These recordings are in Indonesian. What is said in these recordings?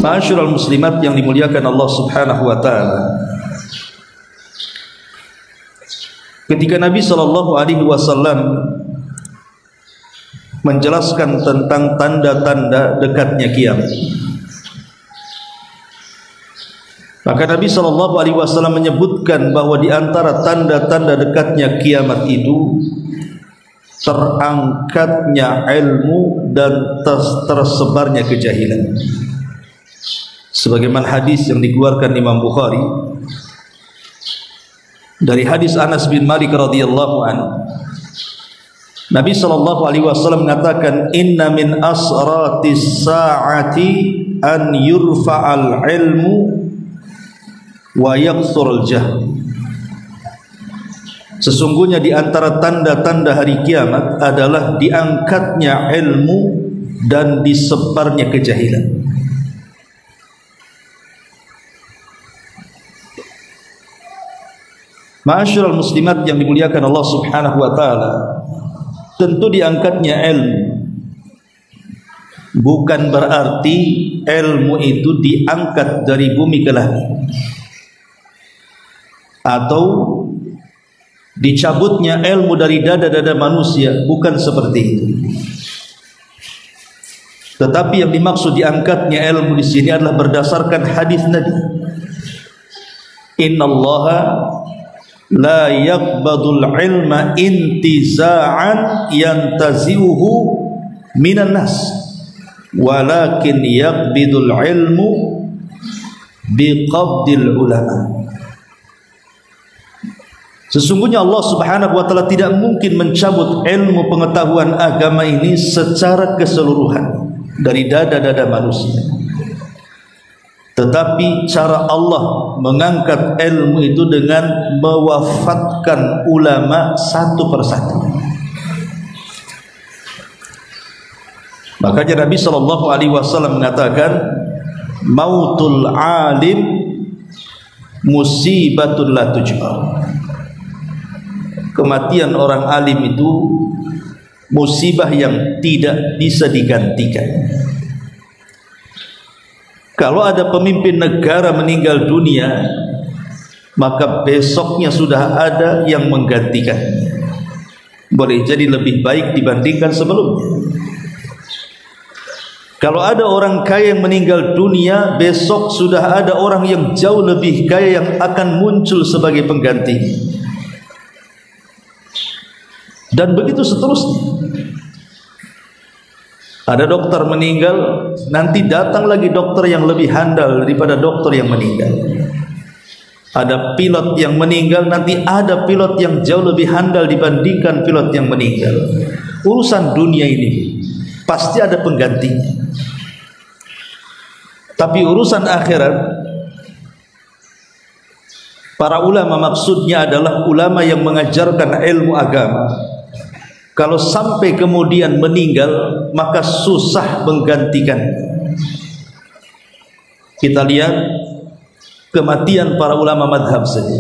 Ma'asyiral muslimat yang dimuliakan Allah Subhanahu wa taala. Ketika Nabi sallallahu alaihi wasallam menjelaskan tentang tanda-tanda dekatnya kiamat, maka Nabi sallallahu alaihi wasallam menyebutkan bahwa di antara tanda-tanda dekatnya kiamat itu terangkatnya ilmu dan tersebarnya kejahilan. Sebagaimana hadis yang dikeluarkan Imam Bukhari dari hadis Anas bin Malik radhiyallahu anhu, Nabi sallallahu alaihi wasallam mengatakan, inna min asratis saati an yurfa'al ilmu wa yakthurul jahl. Sesungguhnya di antara tanda-tanda hari kiamat adalah diangkatnya ilmu dan disebarnya kejahilan. Ma'asyiral muslimat yang dimuliakan Allah Subhanahu wa taala, tentu diangkatnya ilmu bukan berarti ilmu itu diangkat dari bumi ke langit atau dicabutnya ilmu dari dada-dada manusia, bukan seperti itu. Tetapi yang dimaksud diangkatnya ilmu di sini adalah berdasarkan hadis Nabi, innallaha la yaqbadul ilma intiza'an yantazi'uhu minan nas walakin yaqbidul ilmu biqabdil ulama. Sesungguhnya Allah Subhanahu wa taala tidak mungkin mencabut ilmu pengetahuan agama ini secara keseluruhan dari dada-dada manusia. Tetapi cara Allah mengangkat ilmu itu dengan mewafatkan ulama satu persatu. Makanya Nabi sallallahu alaihi wasallam mengatakan, mautul alim musibatun la tujbar. Kematian orang alim itu musibah yang tidak bisa digantikan. Kalau ada pemimpin negara meninggal dunia, maka besoknya sudah ada yang menggantikannya. Boleh jadi lebih baik dibandingkan sebelumnya. Kalau ada orang kaya yang meninggal dunia, besok sudah ada orang yang jauh lebih kaya yang akan muncul sebagai penggantinya. Dan begitu seterusnya. Ada dokter meninggal, nanti datang lagi dokter yang lebih handal daripada dokter yang meninggal. Ada pilot yang meninggal, nanti ada pilot yang jauh lebih handal dibandingkan pilot yang meninggal. Urusan dunia ini pasti ada penggantinya. Tapi urusan akhirat, para ulama maksudnya adalah ulama yang mengajarkan ilmu agama. Kalau sampai kemudian meninggal, maka susah menggantikan. Kita lihat kematian para ulama madhab saja.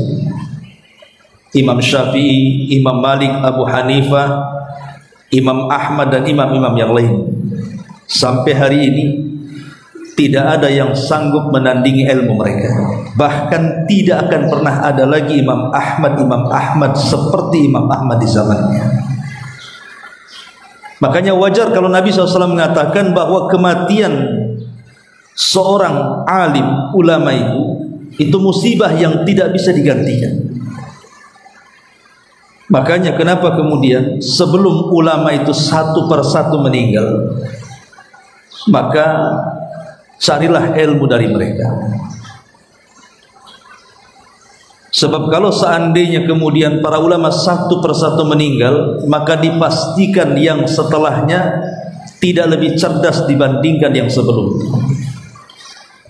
Imam Syafi'i, Imam Malik, Abu Hanifah, Imam Ahmad dan imam-imam yang lain. Sampai hari ini tidak ada yang sanggup menandingi ilmu mereka. Bahkan tidak akan pernah ada lagi Imam Ahmad seperti Imam Ahmad di zamannya. Makanya wajar kalau Nabi SAW mengatakan bahwa kematian seorang alim, ulama itu musibah yang tidak bisa digantikan. Makanya kenapa kemudian sebelum ulama itu satu persatu meninggal, maka carilah ilmu dari mereka. Sebab kalau seandainya kemudian para ulama satu persatu meninggal, maka dipastikan yang setelahnya tidak lebih cerdas dibandingkan yang sebelumnya.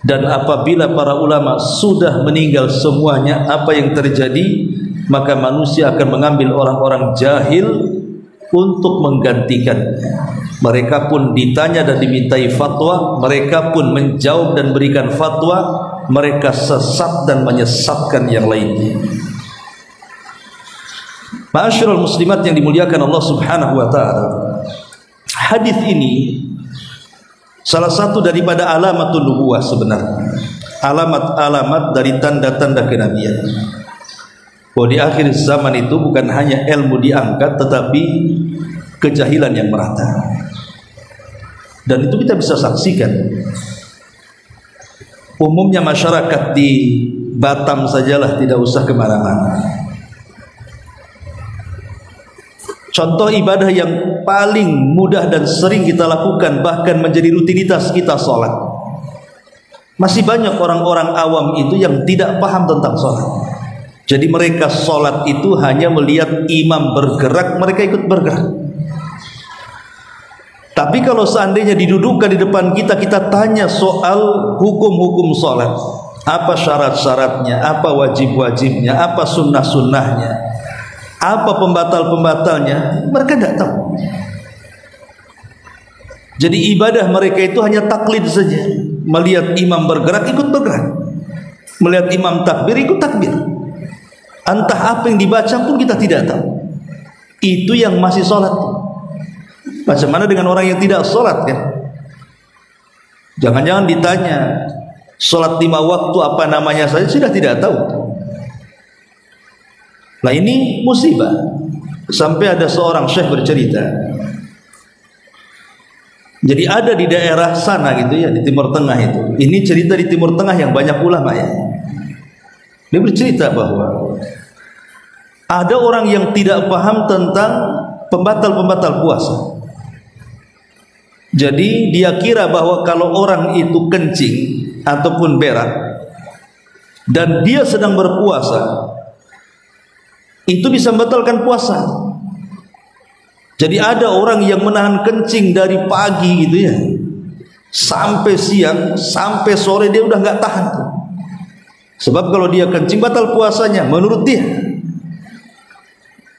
Dan apabila para ulama sudah meninggal semuanya, apa yang terjadi? Maka manusia akan mengambil orang-orang jahil untuk menggantikannya. Mereka pun ditanya dan dimintai fatwa, mereka pun menjawab dan berikan fatwa. Mereka sesat dan menyesatkan yang lainnya. Ma'asyiral muslimat yang dimuliakan Allah Subhanahu wa taala, hadis ini Salah satu daripada alamatul nubuwah sebenarnya, alamat-alamat dari tanda-tanda kenabian, bahwa di akhir zaman itu bukan hanya ilmu diangkat, tetapi kejahilan yang merata. Dan itu kita bisa saksikan. Umumnya masyarakat di Batam sajalah, tidak usah kemana-mana. Contoh ibadah yang paling mudah dan sering kita lakukan, bahkan menjadi rutinitas kita, sholat. Masih banyak orang-orang awam itu yang tidak paham tentang sholat. Jadi mereka sholat itu hanya melihat imam bergerak, mereka ikut bergerak. Tapi kalau seandainya didudukkan di depan kita, kita tanya soal hukum-hukum sholat, apa syarat-syaratnya, apa wajib-wajibnya, apa sunnah-sunnahnya, apa pembatal-pembatalnya, mereka tidak tahu. Jadi ibadah mereka itu hanya taklid saja. Melihat imam bergerak, ikut bergerak. Melihat imam takbir, ikut takbir. Entah apa yang dibaca pun kita tidak tahu. Itu yang masih sholat. Macam mana dengan orang yang tidak sholat kan? Jangan-jangan ditanya sholat 5 waktu apa namanya saja sudah tidak tahu. Nah ini musibah. Sampai ada seorang syekh bercerita, jadi ada di daerah sana gitu ya, di Timur Tengah itu. Ini cerita di Timur Tengah yang banyak ulama ya. Dia bercerita bahwa ada orang yang tidak paham tentang pembatal-pembatal puasa. Jadi dia kira bahwa kalau orang itu kencing ataupun berak dan dia sedang berpuasa, itu bisa membatalkan puasa. Jadi ada orang yang menahan kencing dari pagi gitu ya, sampai siang, sampai sore dia udah nggak tahan tuh. Sebab kalau dia kencing batal puasanya menurut dia.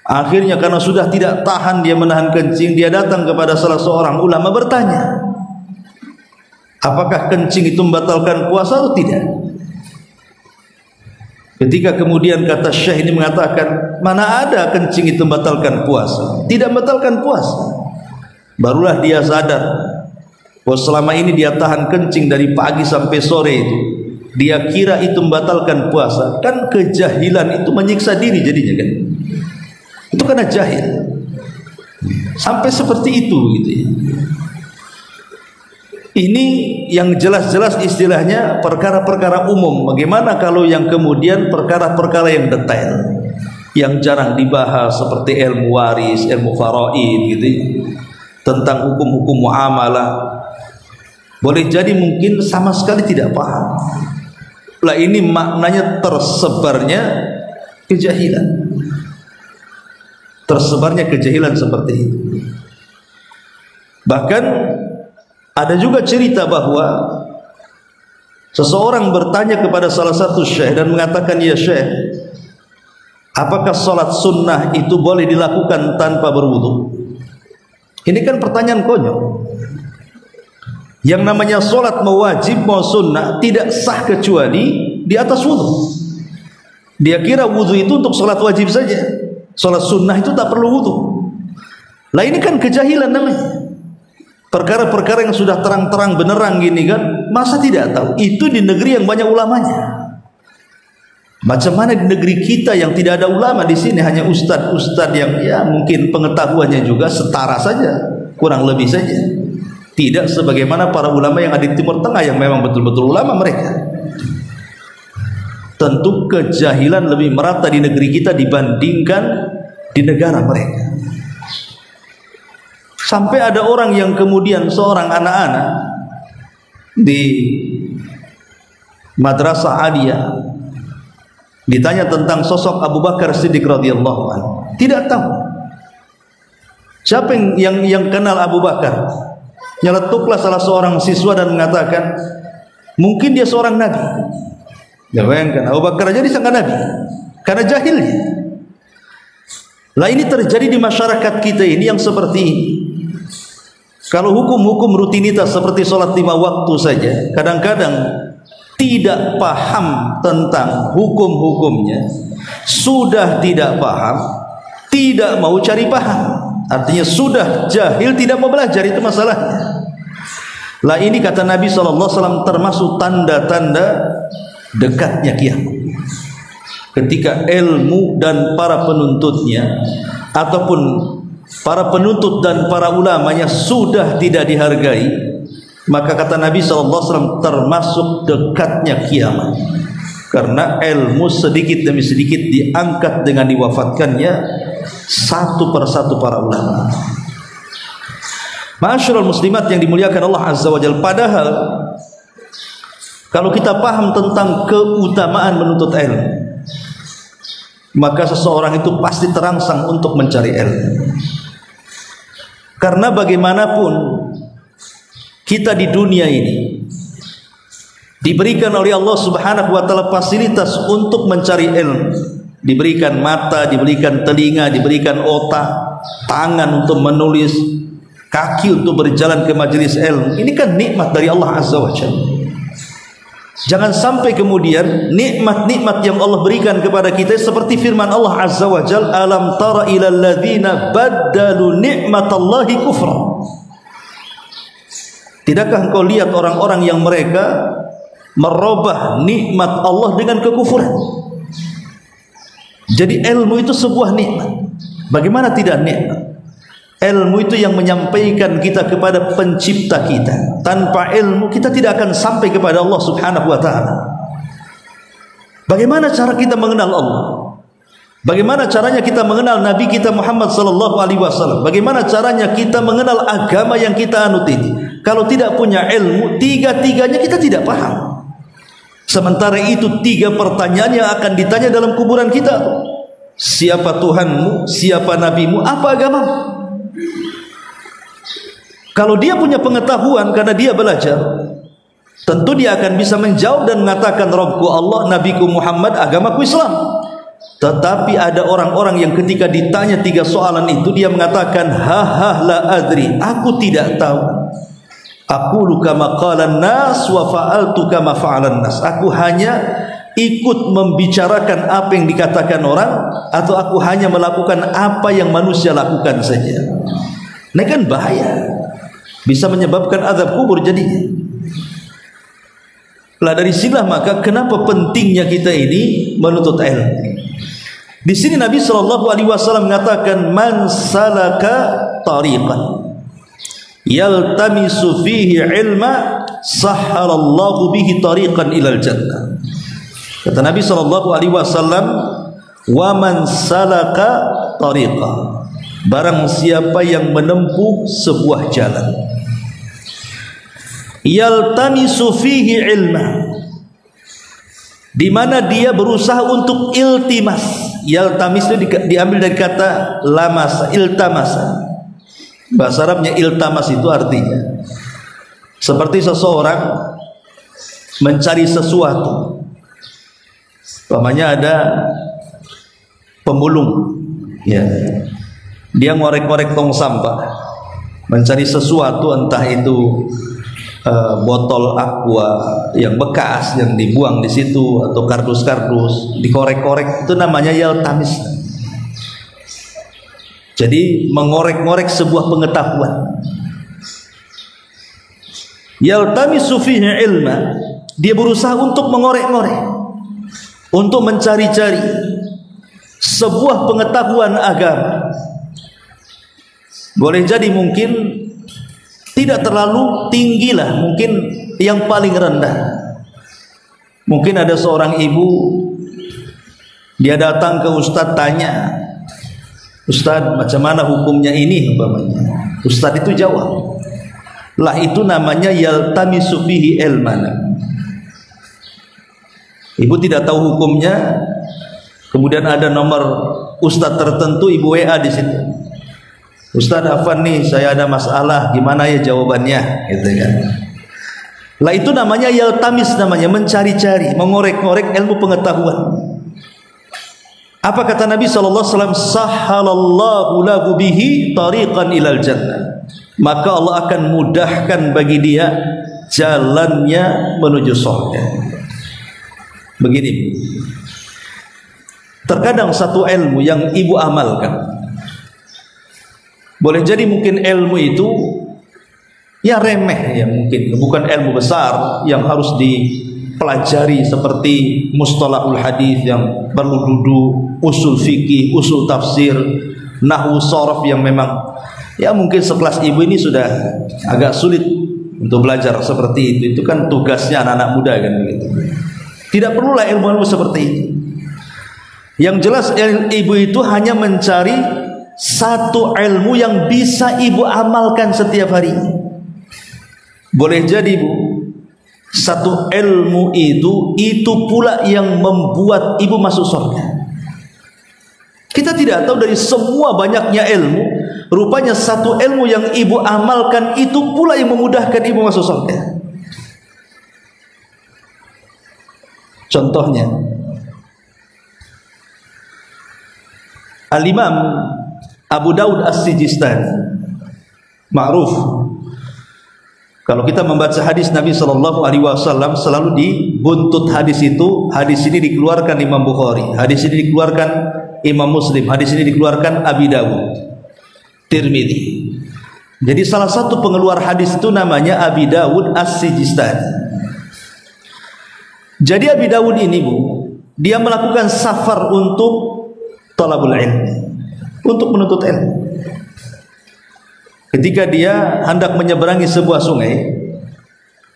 Akhirnya karena sudah tidak tahan dia menahan kencing, dia datang kepada salah seorang ulama bertanya, apakah kencing itu membatalkan puasa atau tidak? Ketika kemudian kata syekh ini mengatakan, mana ada kencing itu membatalkan puasa? Tidak membatalkan puasa. Barulah dia sadar bahwa selama ini dia tahan kencing dari pagi sampai sore itu, dia kira itu membatalkan puasa. Kan kejahilan itu menyiksa diri jadinya kan. Itu karena jahil. Sampai seperti itu gitu ya. Ini yang jelas-jelas istilahnya perkara-perkara umum. Bagaimana kalau yang kemudian perkara-perkara yang detail, yang jarang dibahas seperti ilmu waris, ilmu faraid gitu, tentang hukum-hukum muamalah, boleh jadi mungkin sama sekali tidak paham. Lah ini maknanya tersebarnya kejahilan. Tersebarnya kejahilan seperti itu. Bahkan ada juga cerita bahwa seseorang bertanya kepada salah satu syekh dan mengatakan, ya syekh, apakah sholat sunnah itu boleh dilakukan tanpa berwudu? Ini kan pertanyaan konyol. Yang namanya sholat mau wajib mau sunnah tidak sah kecuali di atas wudu. Dia kira wudu itu untuk sholat wajib saja, sholat sunnah itu tak perlu wudu. Lah ini kan kejahilan namanya. Perkara-perkara yang sudah terang-terang benerang gini kan, masa tidak tahu? Itu di negeri yang banyak ulamanya. Macam mana di negeri kita yang tidak ada ulama, di sini hanya ustadz-ustadz yang ya mungkin pengetahuannya juga setara saja, kurang lebih saja. Tidak sebagaimana para ulama yang ada di Timur Tengah yang memang betul-betul ulama mereka. Tentu kejahilan lebih merata di negeri kita dibandingkan di negara mereka. Sampai ada orang yang kemudian seorang anak-anak di madrasah aliyah ditanya tentang sosok Abu Bakar Siddiq radhiyallahu anhu, tidak tahu. Siapa yang kenal Abu Bakar? Nyeletuklah salah seorang siswa dan mengatakan, mungkin dia seorang nabi. Ya bayangkan, Abu Bakar aja disangka nabi karena jahilnya. Lah ini terjadi di masyarakat kita ini yang seperti ini. Kalau hukum-hukum rutinitas seperti sholat 5 waktu saja, kadang-kadang tidak paham tentang hukum-hukumnya, sudah tidak paham, tidak mau cari paham. Artinya sudah jahil, tidak mau belajar, itu masalahnya. Lah ini kata Nabi SAW termasuk tanda-tanda dekatnya kiamat. Ketika ilmu dan para penuntutnya ataupun para penuntut dan para ulamanya sudah tidak dihargai, maka kata Nabi SAW termasuk dekatnya kiamat. Karena ilmu sedikit demi sedikit diangkat dengan diwafatkannya satu persatu para ulama. Ma'asyiral muslimat yang dimuliakan Allah Azza wa Jalla, padahal kalau kita paham tentang keutamaan menuntut ilmu, maka seseorang itu pasti terangsang untuk mencari ilmu. Karena bagaimanapun kita di dunia ini diberikan oleh Allah Subhanahu wa taala fasilitas untuk mencari ilmu. Diberikan mata, diberikan telinga, diberikan otak, tangan untuk menulis, kaki untuk berjalan ke majelis ilmu. Ini kan nikmat dari Allah Azza wa Jalla. Jangan sampai kemudian nikmat-nikmat yang Allah berikan kepada kita seperti firman Allah Azza wa Jalla, alam tara ilal ladzina baddalu ni'matallahi kufra. Tidakkah engkau lihat orang-orang yang mereka merubah nikmat Allah dengan kekufuran? Jadi ilmu itu sebuah nikmat. Bagaimana tidak nikmat? Ilmu itu yang menyampaikan kita kepada pencipta kita. Tanpa ilmu kita tidak akan sampai kepada Allah Subhanahu wa taala. Bagaimana cara kita mengenal Allah? Bagaimana caranya kita mengenal Nabi kita Muhammad sallallahu alaihi wasallam? Bagaimana caranya kita mengenal agama yang kita anut ini? Kalau tidak punya ilmu, tiga-tiganya kita tidak paham. Sementara itu 3 pertanyaan yang akan ditanya dalam kuburan kita. Siapa Tuhanmu? Siapa nabimu? Apa agamamu? Kalau dia punya pengetahuan karena dia belajar, tentu dia akan bisa menjawab dan mengatakan Rabbku Allah, Nabiku Muhammad, agamaku Islam. Tetapi ada orang-orang yang ketika ditanya 3 soalan itu, dia mengatakan ha la adri, aku tidak tahu. Aqulu kama qalan nas wa fa'altu kama fa'alan nas. Aku hanya ikut membicarakan apa yang dikatakan orang, atau aku hanya melakukan apa yang manusia lakukan saja. Ini kan bahaya, bisa menyebabkan azab kubur jadinya. Lah dari sinilah maka kenapa pentingnya kita ini menuntut ilmu. Di sini Nabi SAW mengatakan man salaka tariqan yaltamisu fihi ilma sahhalallahu bihi tariqan ilal jannah. Kata Nabi SAW, wa man salaka tariqa, barang siapa yang menempuh sebuah jalan, yaltamisu fihi ilma, di mana dia berusaha untuk iltimas. Yaltamis itu diambil dari kata lamas, iltamasa. Bahasa Arabnya iltamas itu artinya seperti seseorang mencari sesuatu. Umpamanya ada pemulung, ya, dia ngorek-ngorek tong sampah, mencari sesuatu, entah itu botol aqua yang bekas yang dibuang di situ, atau kardus-kardus dikorek-korek, itu namanya yaltamis. Jadi mengorek-ngorek sebuah pengetahuan. Yaltamisu fihi ilma, dia berusaha untuk mengorek-ngorek, untuk mencari-cari sebuah pengetahuan agama. Boleh jadi mungkin tidak terlalu tinggi lah, mungkin yang paling rendah. Mungkin ada seorang ibu, dia datang ke ustadz, tanya, Ustadz, macam mana hukumnya ini umpamanya. Ustadz itu jawab. Lah itu namanya yaltamisu fihi ilmana. Ibu tidak tahu hukumnya, kemudian ada nomor ustadz tertentu, ibu WA di situ. Ustadz Afan nih, saya ada masalah, gimana ya jawabannya, gitu kan. Lah itu namanya yaltamis, namanya mencari-cari, mengorek-ngorek ilmu pengetahuan. Apa kata Nabi SAW? Sahhalallahu lahu bihi tariqan ilal jannah. Maka Allah akan mudahkan bagi dia jalannya menuju surga. Begini, terkadang satu ilmu yang ibu amalkan, boleh jadi mungkin ilmu itu ya remeh ya mungkin, bukan ilmu besar yang harus dipelajari seperti mustalahul hadis yang perlu duduk, usul fikih, usul tafsir, nahwu sharaf yang memang ya mungkin sekelas ibu ini sudah agak sulit untuk belajar seperti itu. Itu kan tugasnya anak-anak muda kan begitu. Tidak perlulah ilmu-ilmu seperti itu. Yang jelas ibu itu hanya mencari satu ilmu yang bisa ibu amalkan setiap hari. Boleh jadi ibu, satu ilmu itu pula yang membuat ibu masuk surga. Kita tidak tahu dari semua banyaknya ilmu, rupanya satu ilmu yang ibu amalkan itu pula yang memudahkan ibu masuk surga. Contohnya, Al-Imam Abu Daud As-Sijistani, ma'ruf. Kalau kita membaca hadis Nabi Shallallahu Alaihi Wasallam, selalu dibuntut hadis itu. Hadis ini dikeluarkan Imam Bukhari, hadis ini dikeluarkan Imam Muslim, hadis ini dikeluarkan Abi Dawud, Tirmidzi. Jadi salah satu pengeluar hadis itu namanya Abi Dawud As-Sijistani. Jadi Abi Dawud ini bu, dia melakukan safar untuk talabul ilmi, untuk menuntut ilmu. Ketika dia hendak menyeberangi sebuah sungai,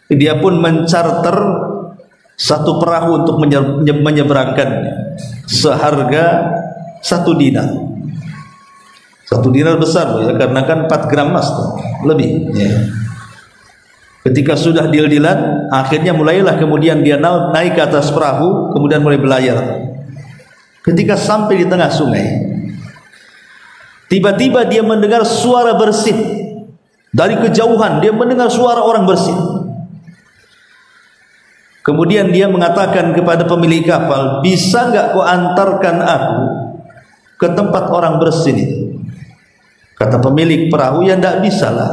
dia pun mencarter satu perahu untuk menyeberangkannya, seharga 1 dinar. 1 dinar besar ya, karena kan 4 gram emas lebih ya. Ketika sudah deal-dealan, akhirnya mulailah kemudian dia naik ke atas perahu, kemudian mulai berlayar. Ketika sampai di tengah sungai, tiba-tiba dia mendengar suara bersin. Dari kejauhan dia mendengar suara orang bersin. Kemudian dia mengatakan kepada pemilik kapal, bisa nggak kau antarkan aku ke tempat orang bersin itu? Kata pemilik perahu, ya nggak bisa lah.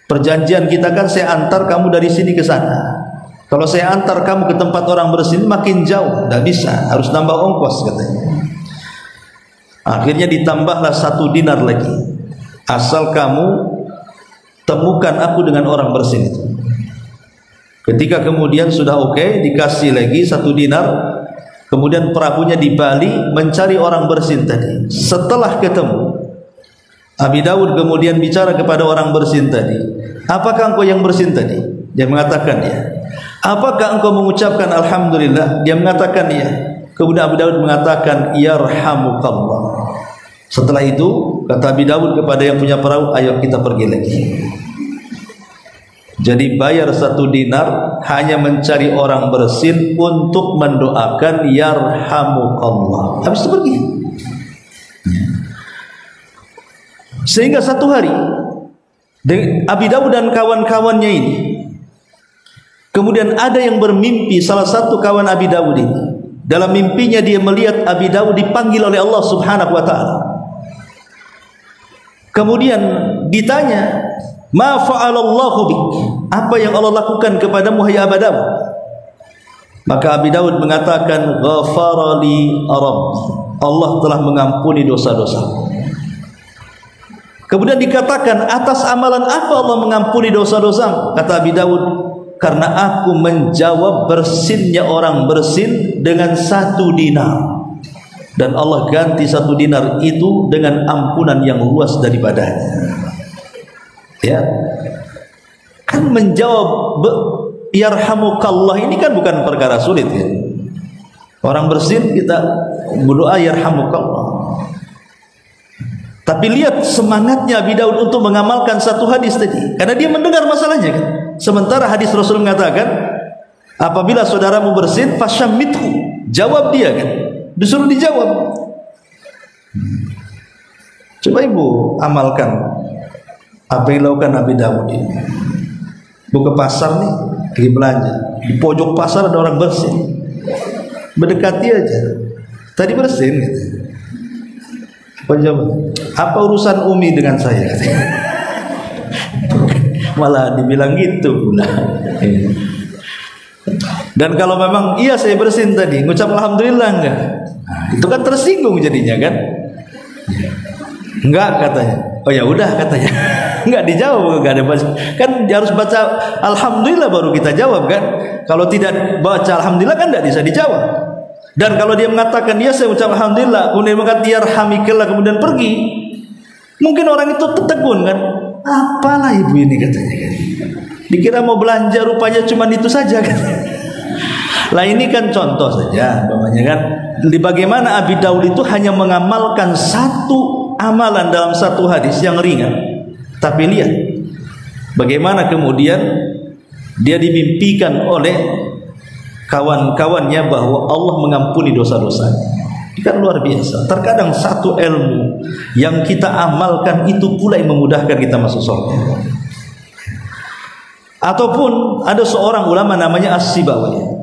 Perjanjian kita kan saya antar kamu dari sini ke sana. Kalau saya antar kamu ke tempat orang bersin makin jauh, nggak bisa, harus nambah ongkos katanya. Akhirnya ditambahlah 1 dinar lagi, asal kamu temukan aku dengan orang bersin itu. Ketika kemudian sudah oke, dikasih lagi 1 dinar. Kemudian perahunya di Bali mencari orang bersin tadi. Setelah ketemu, Abi Dawud kemudian bicara kepada orang bersin tadi, apakah engkau yang bersin tadi? Dia mengatakan ya. Apakah engkau mengucapkan alhamdulillah? Dia mengatakan ya. Kemudian Abi Dawud mengatakan yarhamukallah. Setelah itu kata Abi Dawud kepada yang punya perahu, ayo kita pergi lagi. Jadi bayar 1 dinar hanya mencari orang bersin untuk mendoakan yarhamukallah. Habis itu pergi. Sehingga satu hari Abi Dawud dan kawan-kawannya ini, kemudian ada yang bermimpi, salah satu kawan Abi Dawud ini, dalam mimpinya dia melihat Abi Dawud dipanggil oleh Allah Subhanahu wa ta'ala. Kemudian ditanya, ma fa'alallahu bik, apa yang Allah lakukan kepadamu hai Abi Dawud? Maka Abi Dawud mengatakan, ghafarali rabbi, Allah telah mengampuni dosa-dosa. Kemudian dikatakan, atas amalan apa Allah mengampuni dosa-dosa? Kata Abi Dawud, karena aku menjawab bersinnya orang bersin dengan 1 dinar, dan Allah ganti 1 dinar itu dengan ampunan yang luas daripadanya. Ya, kan menjawab yarhamukallah ini kan bukan perkara sulit ya. Orang bersin kita berdoa yarhamukallah. Tapi lihat semangatnya Abi Dawud untuk mengamalkan 1 hadis tadi, karena dia mendengar masalahnya kan. Sementara hadis Rasul mengatakan, apabila saudaramu bersin fasyamithu, jawab dia kan, disuruh dijawab. Coba ibu amalkan apa yang dilakukan Abi Dawud ini. Bu ke pasar nih, lagi belanja, di pojok pasar ada orang bersin, mendekati aja, tadi bersin gitu. Apa urusan Umi dengan saya? Malah dibilang gitu pula. Dan kalau memang iya saya bersin tadi, ngucap alhamdulillah enggak? Itu kan tersinggung jadinya kan? Enggak katanya. Oh ya udah katanya. nggak dijawab, nggak ada baca. Kan harus baca alhamdulillah baru kita jawab kan. Kalau tidak baca alhamdulillah kan tidak bisa dijawab. Dan kalau dia mengatakan dia saya ucap alhamdulillah, kemudian mengatakan yarhamikallah kemudian pergi, mungkin orang itu tertegun kan. Apalah ibu ini katanya kan. Dikira mau belanja rupanya cuma itu saja kan. Lah ini kan contoh saja, umpamanya kan. Bagaimana Abi Daud itu hanya mengamalkan satu amalan dalam satu hadis yang ringan. Tapi lihat bagaimana kemudian dia dimimpikan oleh kawan-kawannya bahwa Allah mengampuni dosa-dosanya. Ini kan luar biasa. Terkadang satu ilmu yang kita amalkan itu pula yang memudahkan kita masuk surga. Ataupun ada seorang ulama namanya As-Sibawi.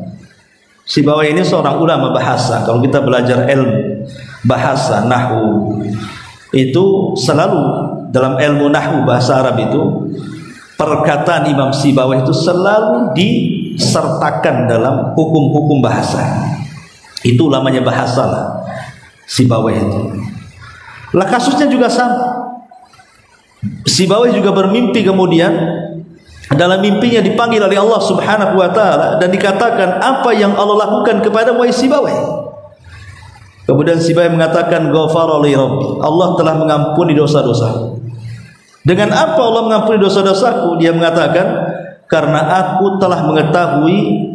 Sibawi ini seorang ulama bahasa. Kalau kita belajar ilmu bahasa nahwu, itu selalu dalam ilmu nahwu bahasa Arab itu perkataan Imam Sibawi itu selalu disertakan dalam hukum-hukum bahasa. Itu ulamanya bahasa lah, Sibawi itu. Lah kasusnya juga sama. Sibawi juga bermimpi, kemudian dalam mimpinya dipanggil oleh Allah Subhanahu wa taala dan dikatakan, apa yang Allah lakukan kepada wahai Sibawi? Kemudian Sibawi mengatakan, ghafara li rabbi, Allah telah mengampuni dosa-dosaku. Dengan apa Allah mengampuni dosa-dosaku? Dia mengatakan, karena aku telah mengetahui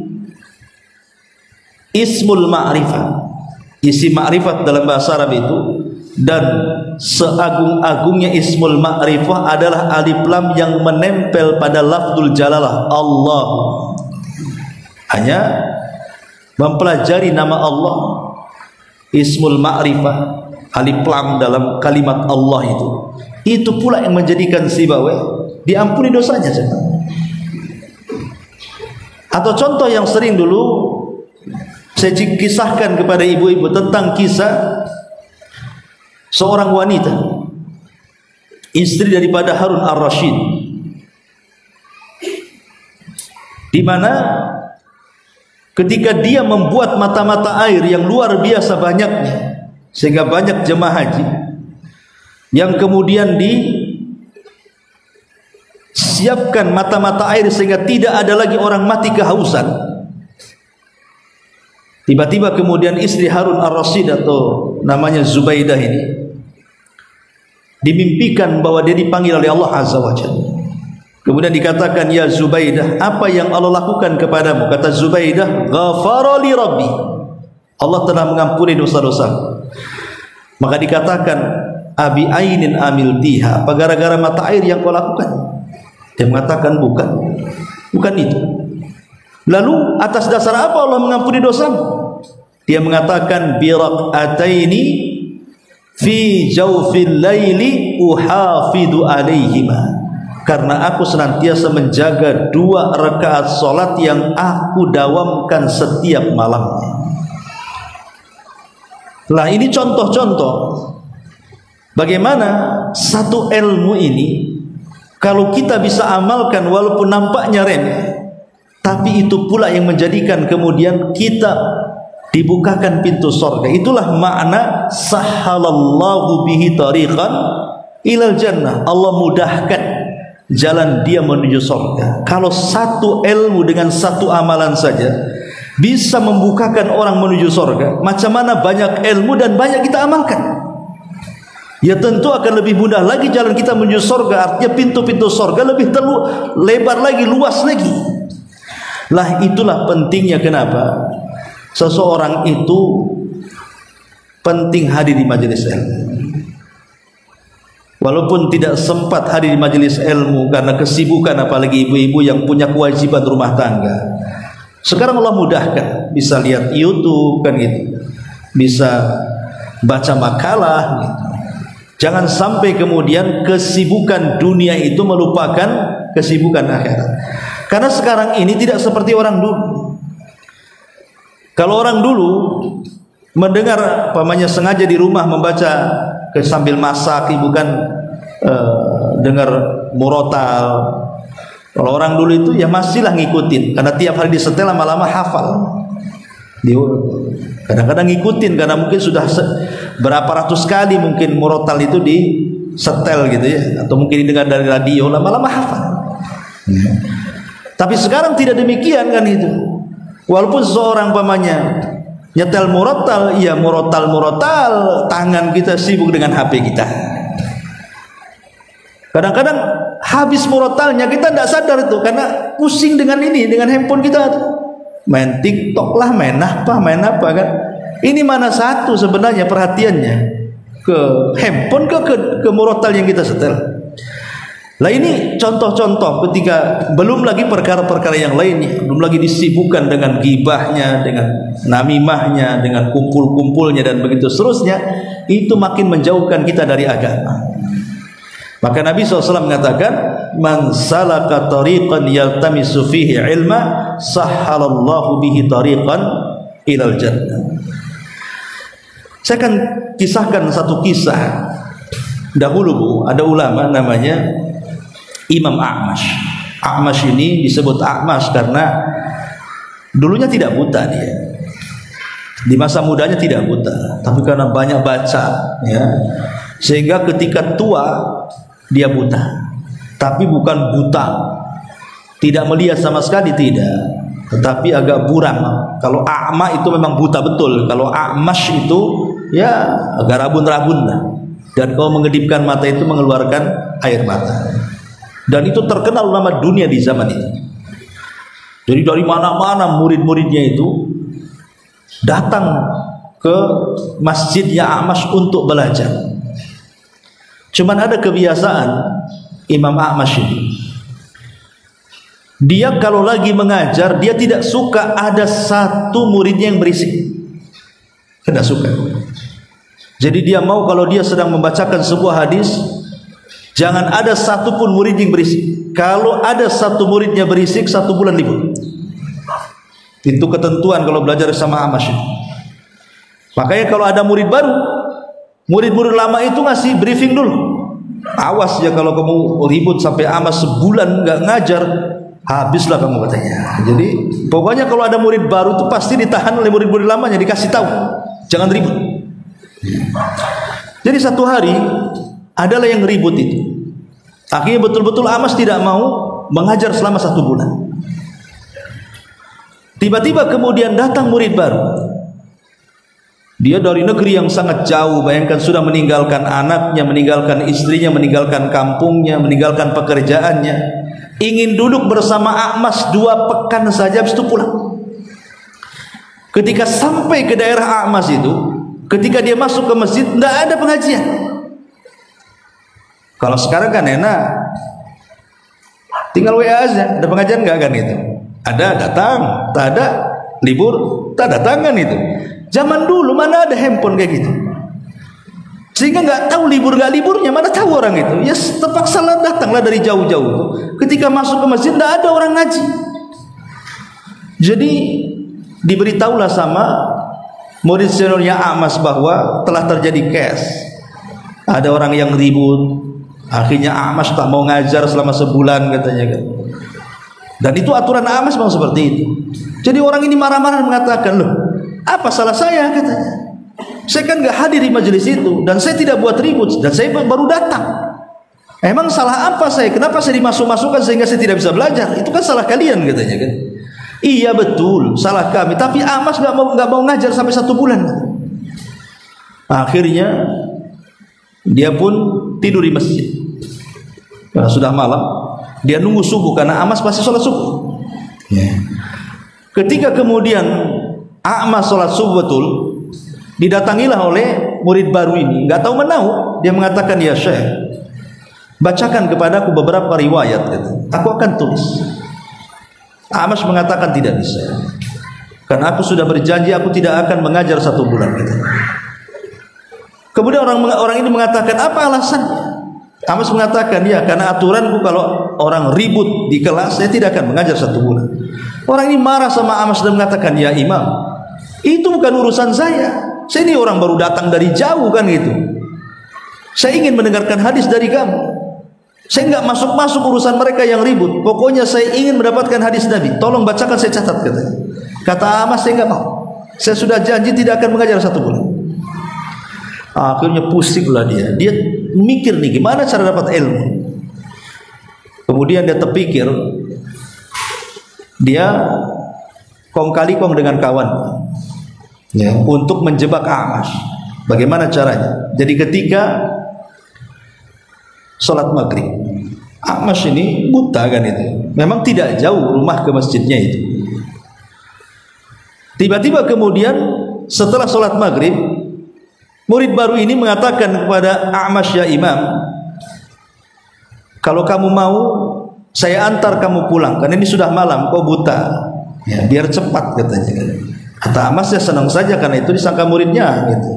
ismul ma'rifah, isi ma'rifat dalam bahasa Arab itu, dan seagung-agungnya ismul ma'rifah adalah alif lam yang menempel pada lafzul jalalah Allah. Hanya mempelajari nama Allah, ismul ma'rifah, alif lam dalam kalimat Allah itu pula yang menjadikan Sibawi diampuni dosanya. Atau contoh yang sering dulu saya kisahkan kepada ibu-ibu tentang kisah seorang wanita, istri daripada Harun Ar-Rasyid, di mana ketika dia membuat mata-mata air yang luar biasa banyaknya, sehingga banyak jemaah haji yang kemudian disiapkan mata-mata air sehingga tidak ada lagi orang mati kehausan. Tiba-tiba kemudian istri Harun Ar-Rasyid atau namanya Zubaidah ini dimimpikan bahwa dia dipanggil oleh Allah Azza wa Jalla. Kemudian dikatakan, ya Zubaidah, apa yang Allah lakukan kepadamu? Kata Zubaidah, ghafara li rabbi, Allah telah mengampuni dosa-dosa. Maka dikatakan, abi ainin amiltiha, apa gara-gara mata air yang kau lakukan? Dia mengatakan bukan itu. Lalu atas dasar apa Allah mengampuni dosamu? Dia mengatakan, biraqataini fi jawfil laili uhafidu alaihima, karena aku senantiasa menjaga 2 rakaat salat yang aku dawamkan setiap malamnya. Lah ini contoh-contoh bagaimana satu ilmu ini kalau kita bisa amalkan walaupun nampaknya remeh, tapi itu pula yang menjadikan kemudian kita dibukakan pintu surga. Itulah makna sahhalallahu bihi tariqan ilal jannah, Allah mudahkan jalan dia menuju surga. Kalau satu ilmu dengan satu amalan saja bisa membukakan orang menuju surga, macam mana banyak ilmu dan banyak kita amalkan? Ya tentu akan lebih mudah lagi jalan kita menuju surga. Artinya pintu-pintu surga lebih lebar lagi, luas lagi. Lah itulah pentingnya kenapa seseorang itu penting hadir di majelis ilmu. Walaupun tidak sempat hadir di majelis ilmu karena kesibukan, apalagi ibu-ibu yang punya kewajiban rumah tangga. Sekarang Allah mudahkan, bisa lihat YouTube kan gitu, bisa baca makalah gitu. Jangan sampai kemudian kesibukan dunia itu melupakan kesibukan akhirat. Karena sekarang ini tidak seperti orang dulu. Kalau orang dulu mendengar pamannya sengaja di rumah membaca sambil masak, ibu kan dengar murotal. Kalau orang dulu itu ya masihlah ngikutin, karena tiap hari disetel lama-lama hafal. Kadang-kadang ngikutin karena mungkin sudah berapa ratus kali mungkin murotal itu setel gitu ya, atau mungkin didengar dari radio, lama-lama hafal. Tapi sekarang tidak demikian kan itu. Walaupun seorang pamannya nyetel murotal, ya murotal, tangan kita sibuk dengan HP kita. Kadang-kadang habis murotalnya kita tidak sadar itu, karena pusing dengan ini, dengan handphone kita. Main TikTok lah, main apa kan. Ini mana satu sebenarnya perhatiannya, ke handphone ke murotal yang kita setel. Lah ini contoh-contoh ketika belum lagi perkara-perkara yang lainnya, belum lagi disibukkan dengan gibahnya, dengan namimahnya, dengan kumpul-kumpulnya dan begitu seterusnya, itu makin menjauhkan kita dari agama. Maka Nabi SAW mengatakan, man salaka tariqan yaltamisu fihi ilma sahhalallahu bihi tariqan ilal jannah. Saya akan kisahkan satu kisah. Dahulu Bu, ada ulama namanya Imam A'mash. A'mash ini disebut A'mash karena dulunya tidak buta dia. Di masa mudanya tidak buta, tapi karena banyak baca ya, sehingga ketika tua dia buta. Tapi bukan buta tidak melihat sama sekali, tidak, tetapi agak buram. Kalau a'ma itu memang buta betul. Kalau A'mash itu ya agak rabun-rabun lah. Dan kalau mengedipkan mata itu mengeluarkan air mata. Dan itu terkenal ulama dunia di zaman itu. Jadi dari mana-mana murid-muridnya itu datang ke masjidnya A'mash untuk belajar. Cuman ada kebiasaan Imam A'mash ini, dia kalau lagi mengajar, dia tidak suka ada satu muridnya yang berisik. Tidak suka. Jadi dia mau kalau dia sedang membacakan sebuah hadis, jangan ada satupun murid yang berisik. Kalau ada satu muridnya berisik, 1 bulan libur. Itu ketentuan kalau belajar sama A'mash. Makanya kalau ada murid baru, murid-murid lama itu ngasih briefing dulu. Awas ya kalau kamu ribut sampai A'mash sebulan nggak ngajar, habislah kamu katanya. Jadi pokoknya kalau ada murid baru itu pasti ditahan oleh murid-murid lamanya, dikasih tahu jangan ribut. Jadi satu hari adalah yang ribut itu. Akhirnya betul-betul A'mash tidak mau mengajar selama 1 bulan. Tiba-tiba kemudian datang murid baru. Dia dari negeri yang sangat jauh, bayangkan sudah meninggalkan anaknya, meninggalkan istrinya, meninggalkan kampungnya, meninggalkan pekerjaannya. Ingin duduk bersama A'mash 2 pekan saja, habis itu pulang. Ketika sampai ke daerah A'mash itu, ketika dia masuk ke masjid, tidak ada pengajian. Kalau sekarang kan enak, tinggal WA aja, ada pengajian nggak kan itu? Ada, datang, tak ada, libur, tak datang kan itu. Zaman dulu mana ada handphone kayak gitu, sehingga nggak tahu libur nggak liburnya, mana tahu orang itu. Ya terpaksa lah datanglah dari jauh-jauh. Ketika masuk ke masjid tidak ada orang ngaji. Jadi diberitahulah sama murid seniornya A'mash bahwa telah terjadi case, ada orang yang ribut. Akhirnya A'mash tak mau ngajar selama sebulan katanya kan. Dan itu aturan A'mash memang seperti itu. Jadi orang ini marah-marah mengatakan, loh, apa salah saya katanya? Saya kan nggak hadir di majelis itu dan saya tidak buat ribut dan saya baru datang. Emang salah apa saya? Kenapa saya dimasuk-masukkan sehingga saya tidak bisa belajar? Itu kan salah kalian katanya kan. Iya betul, salah kami. Tapi A'mash nggak mau ngajar sampai 1 bulan. Akhirnya dia pun tidur di masjid. Karena sudah malam, dia nunggu subuh karena A'mash pasti sholat subuh. Ketika kemudian A'mash sholat subuh betul, didatangilah oleh murid baru ini, nggak tahu menahu. Dia mengatakan, ya Syekh, bacakan kepadaku beberapa riwayat, aku akan tulis. A'mash mengatakan tidak bisa, karena aku sudah berjanji aku tidak akan mengajar 1 bulan. Kemudian orang ini mengatakan, apa alasannya? A'mash mengatakan, ya karena aturanku kalau orang ribut di kelas saya tidak akan mengajar 1 bulan. Orang ini marah sama A'mash dan mengatakan, ya Imam, itu bukan urusan saya. Saya ini orang baru datang dari jauh kan gitu. Saya ingin mendengarkan hadis dari kamu. Saya nggak masuk-masuk urusan mereka yang ribut. Pokoknya saya ingin mendapatkan hadis Nabi. Tolong bacakan, saya catat katanya. Kata A'mash, saya nggak mau. Saya sudah janji tidak akan mengajar 1 bulan. Akhirnya pusinglah dia. Dia mikir nih gimana cara dapat ilmu. Kemudian dia terpikir, dia kong kali kong dengan kawan untuk menjebak A'mash. Bagaimana caranya? Jadi ketika sholat maghrib, A'mash ini buta kan itu, memang tidak jauh rumah ke masjidnya itu. Tiba-tiba kemudian setelah sholat maghrib, murid baru ini mengatakan kepada A'mash, ya Imam, kalau kamu mau saya antar kamu pulang, karena ini sudah malam, kau buta, ya, biar cepat katanya. Kata A'mash, ya senang saja karena itu disangka muridnya gitu.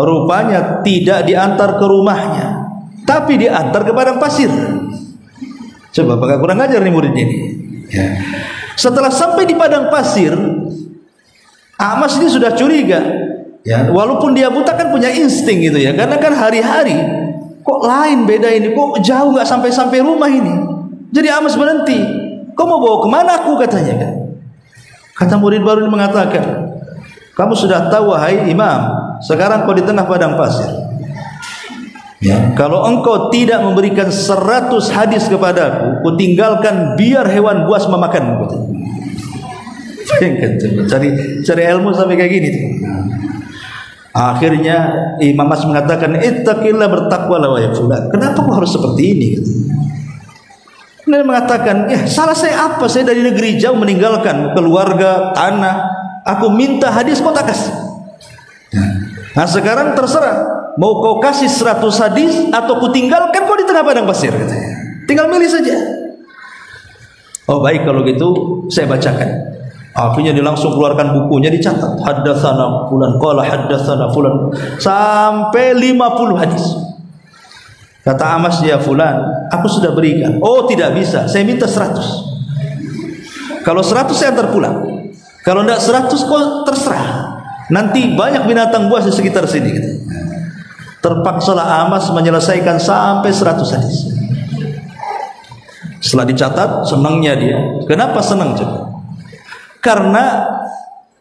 Rupanya tidak diantar ke rumahnya, tapi diantar ke padang pasir. Coba apakah kurang ajar nih muridnya ini ya. Setelah sampai di padang pasir, A'mash ini sudah curiga ya, walaupun dia buta kan punya insting gitu ya, karena kan hari-hari kok lain beda ini, kok jauh nggak sampai rumah ini. Jadi A'mash berhenti, kau mau bawa kemana aku katanya kan. Kata murid baru ini mengatakan, kamu sudah tahu wahai Imam, sekarang kau di tengah padang pasir ya, kalau engkau tidak memberikan 100 hadis kepadaku, ku tinggalkan biar hewan buas memakanmu. Cari ilmu sampai kayak gini. Akhirnya Imam Mas mengatakan, ittaqillah, bertakwalah wahai fulan. Kenapa kau harus seperti ini? Dia mengatakan, ya salah saya apa? Saya dari negeri jauh meninggalkan keluarga, tanah. Aku minta hadis kau tak kasih. Nah sekarang terserah, mau kau kasih 100 hadis atau ku tinggalkan kau di tengah padang pasir katanya. Tinggal milih saja. Oh baik kalau gitu saya bacakan. Akhirnya dia langsung keluarkan bukunya, dicatat haddatsana fulan qala haddatsana fulan sampai 50 hadis. Kata A'mash, ya fulan, aku sudah berikan. Oh tidak bisa, saya minta 100. Kalau 100 saya antar pulang. Kalau tidak 100 kok terserah. Nanti banyak binatang buas di sekitar sini. Terpaksalah A'mash menyelesaikan sampai 100 hadis. Setelah dicatat, senangnya dia. Kenapa senang coba? Karena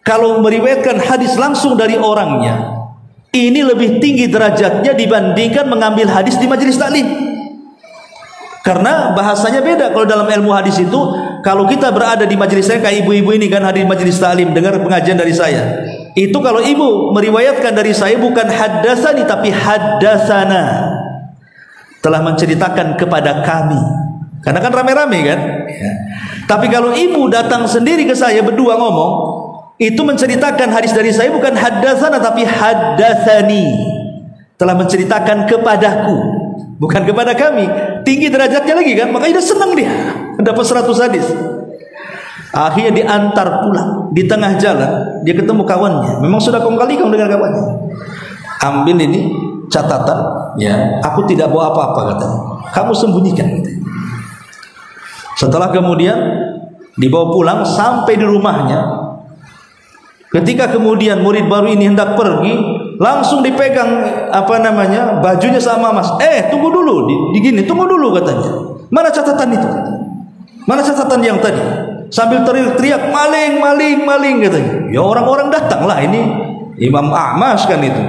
kalau meriwayatkan hadis langsung dari orangnya, ini lebih tinggi derajatnya dibandingkan mengambil hadis di majelis taklim. Karena bahasanya beda. Kalau dalam ilmu hadis itu, kalau kita berada di majelis, saya kayak ibu-ibu ini kan hadir di majelis taklim, dengar pengajian dari saya. Itu kalau ibu meriwayatkan dari saya bukan haddatsani tapi haddatsana, telah menceritakan kepada kami. Karena kan rame-rame kan ya. Tapi kalau ibu datang sendiri ke saya berdua ngomong, itu menceritakan hadis dari saya bukan haddatsana tapi haddatsani, telah menceritakan kepadaku, bukan kepada kami. Tinggi derajatnya lagi kan, makanya dia senang, dia dapat 100 hadis. Akhirnya diantar pulang. Di tengah jalan dia ketemu kawannya, memang sudah kong kali kong dengan kawannya. Ambil ini catatan ya, aku tidak bawa apa-apa katanya, kamu sembunyikan gitu. Setelah kemudian dibawa pulang sampai di rumahnya, ketika kemudian murid baru ini hendak pergi, langsung dipegang bajunya sama Mas. Tunggu dulu, digini, tunggu dulu katanya. Mana catatan itu? Mana catatan yang tadi? Sambil teriak maling, maling, maling katanya. Ya orang-orang datanglah, ini Imam A'mash kan itu.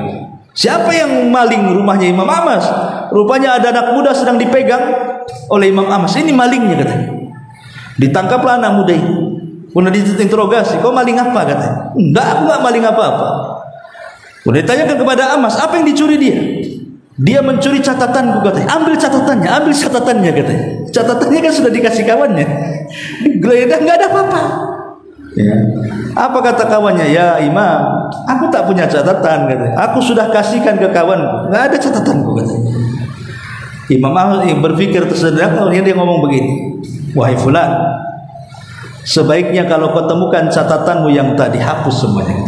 Siapa yang maling rumahnya Imam A'mash? Rupanya ada anak muda sedang dipegang oleh Imam A'mash. Ini malingnya katanya. Ditangkaplah anak muda ini. Kemudian diinterogasi, kau maling apa katanya? Enggak, aku enggak maling apa-apa. Kemudian ditanyakan kepada A'mash, apa yang dicuri dia? Dia mencuri catatanku katanya. Ambil catatannya katanya. Catatannya kan sudah dikasih kawannya. Digeledah enggak ada apa-apa. Ya. Apa kata kawannya? Ya Imam, aku tak punya catatan katanya. Aku sudah kasihkan ke kawanku, enggak ada catatanku katanya. Imam A'mash berpikir tersedak, dia ngomong begini, wahai fulan, sebaiknya kalau kau temukan catatanmu yang tadi, hapus semuanya.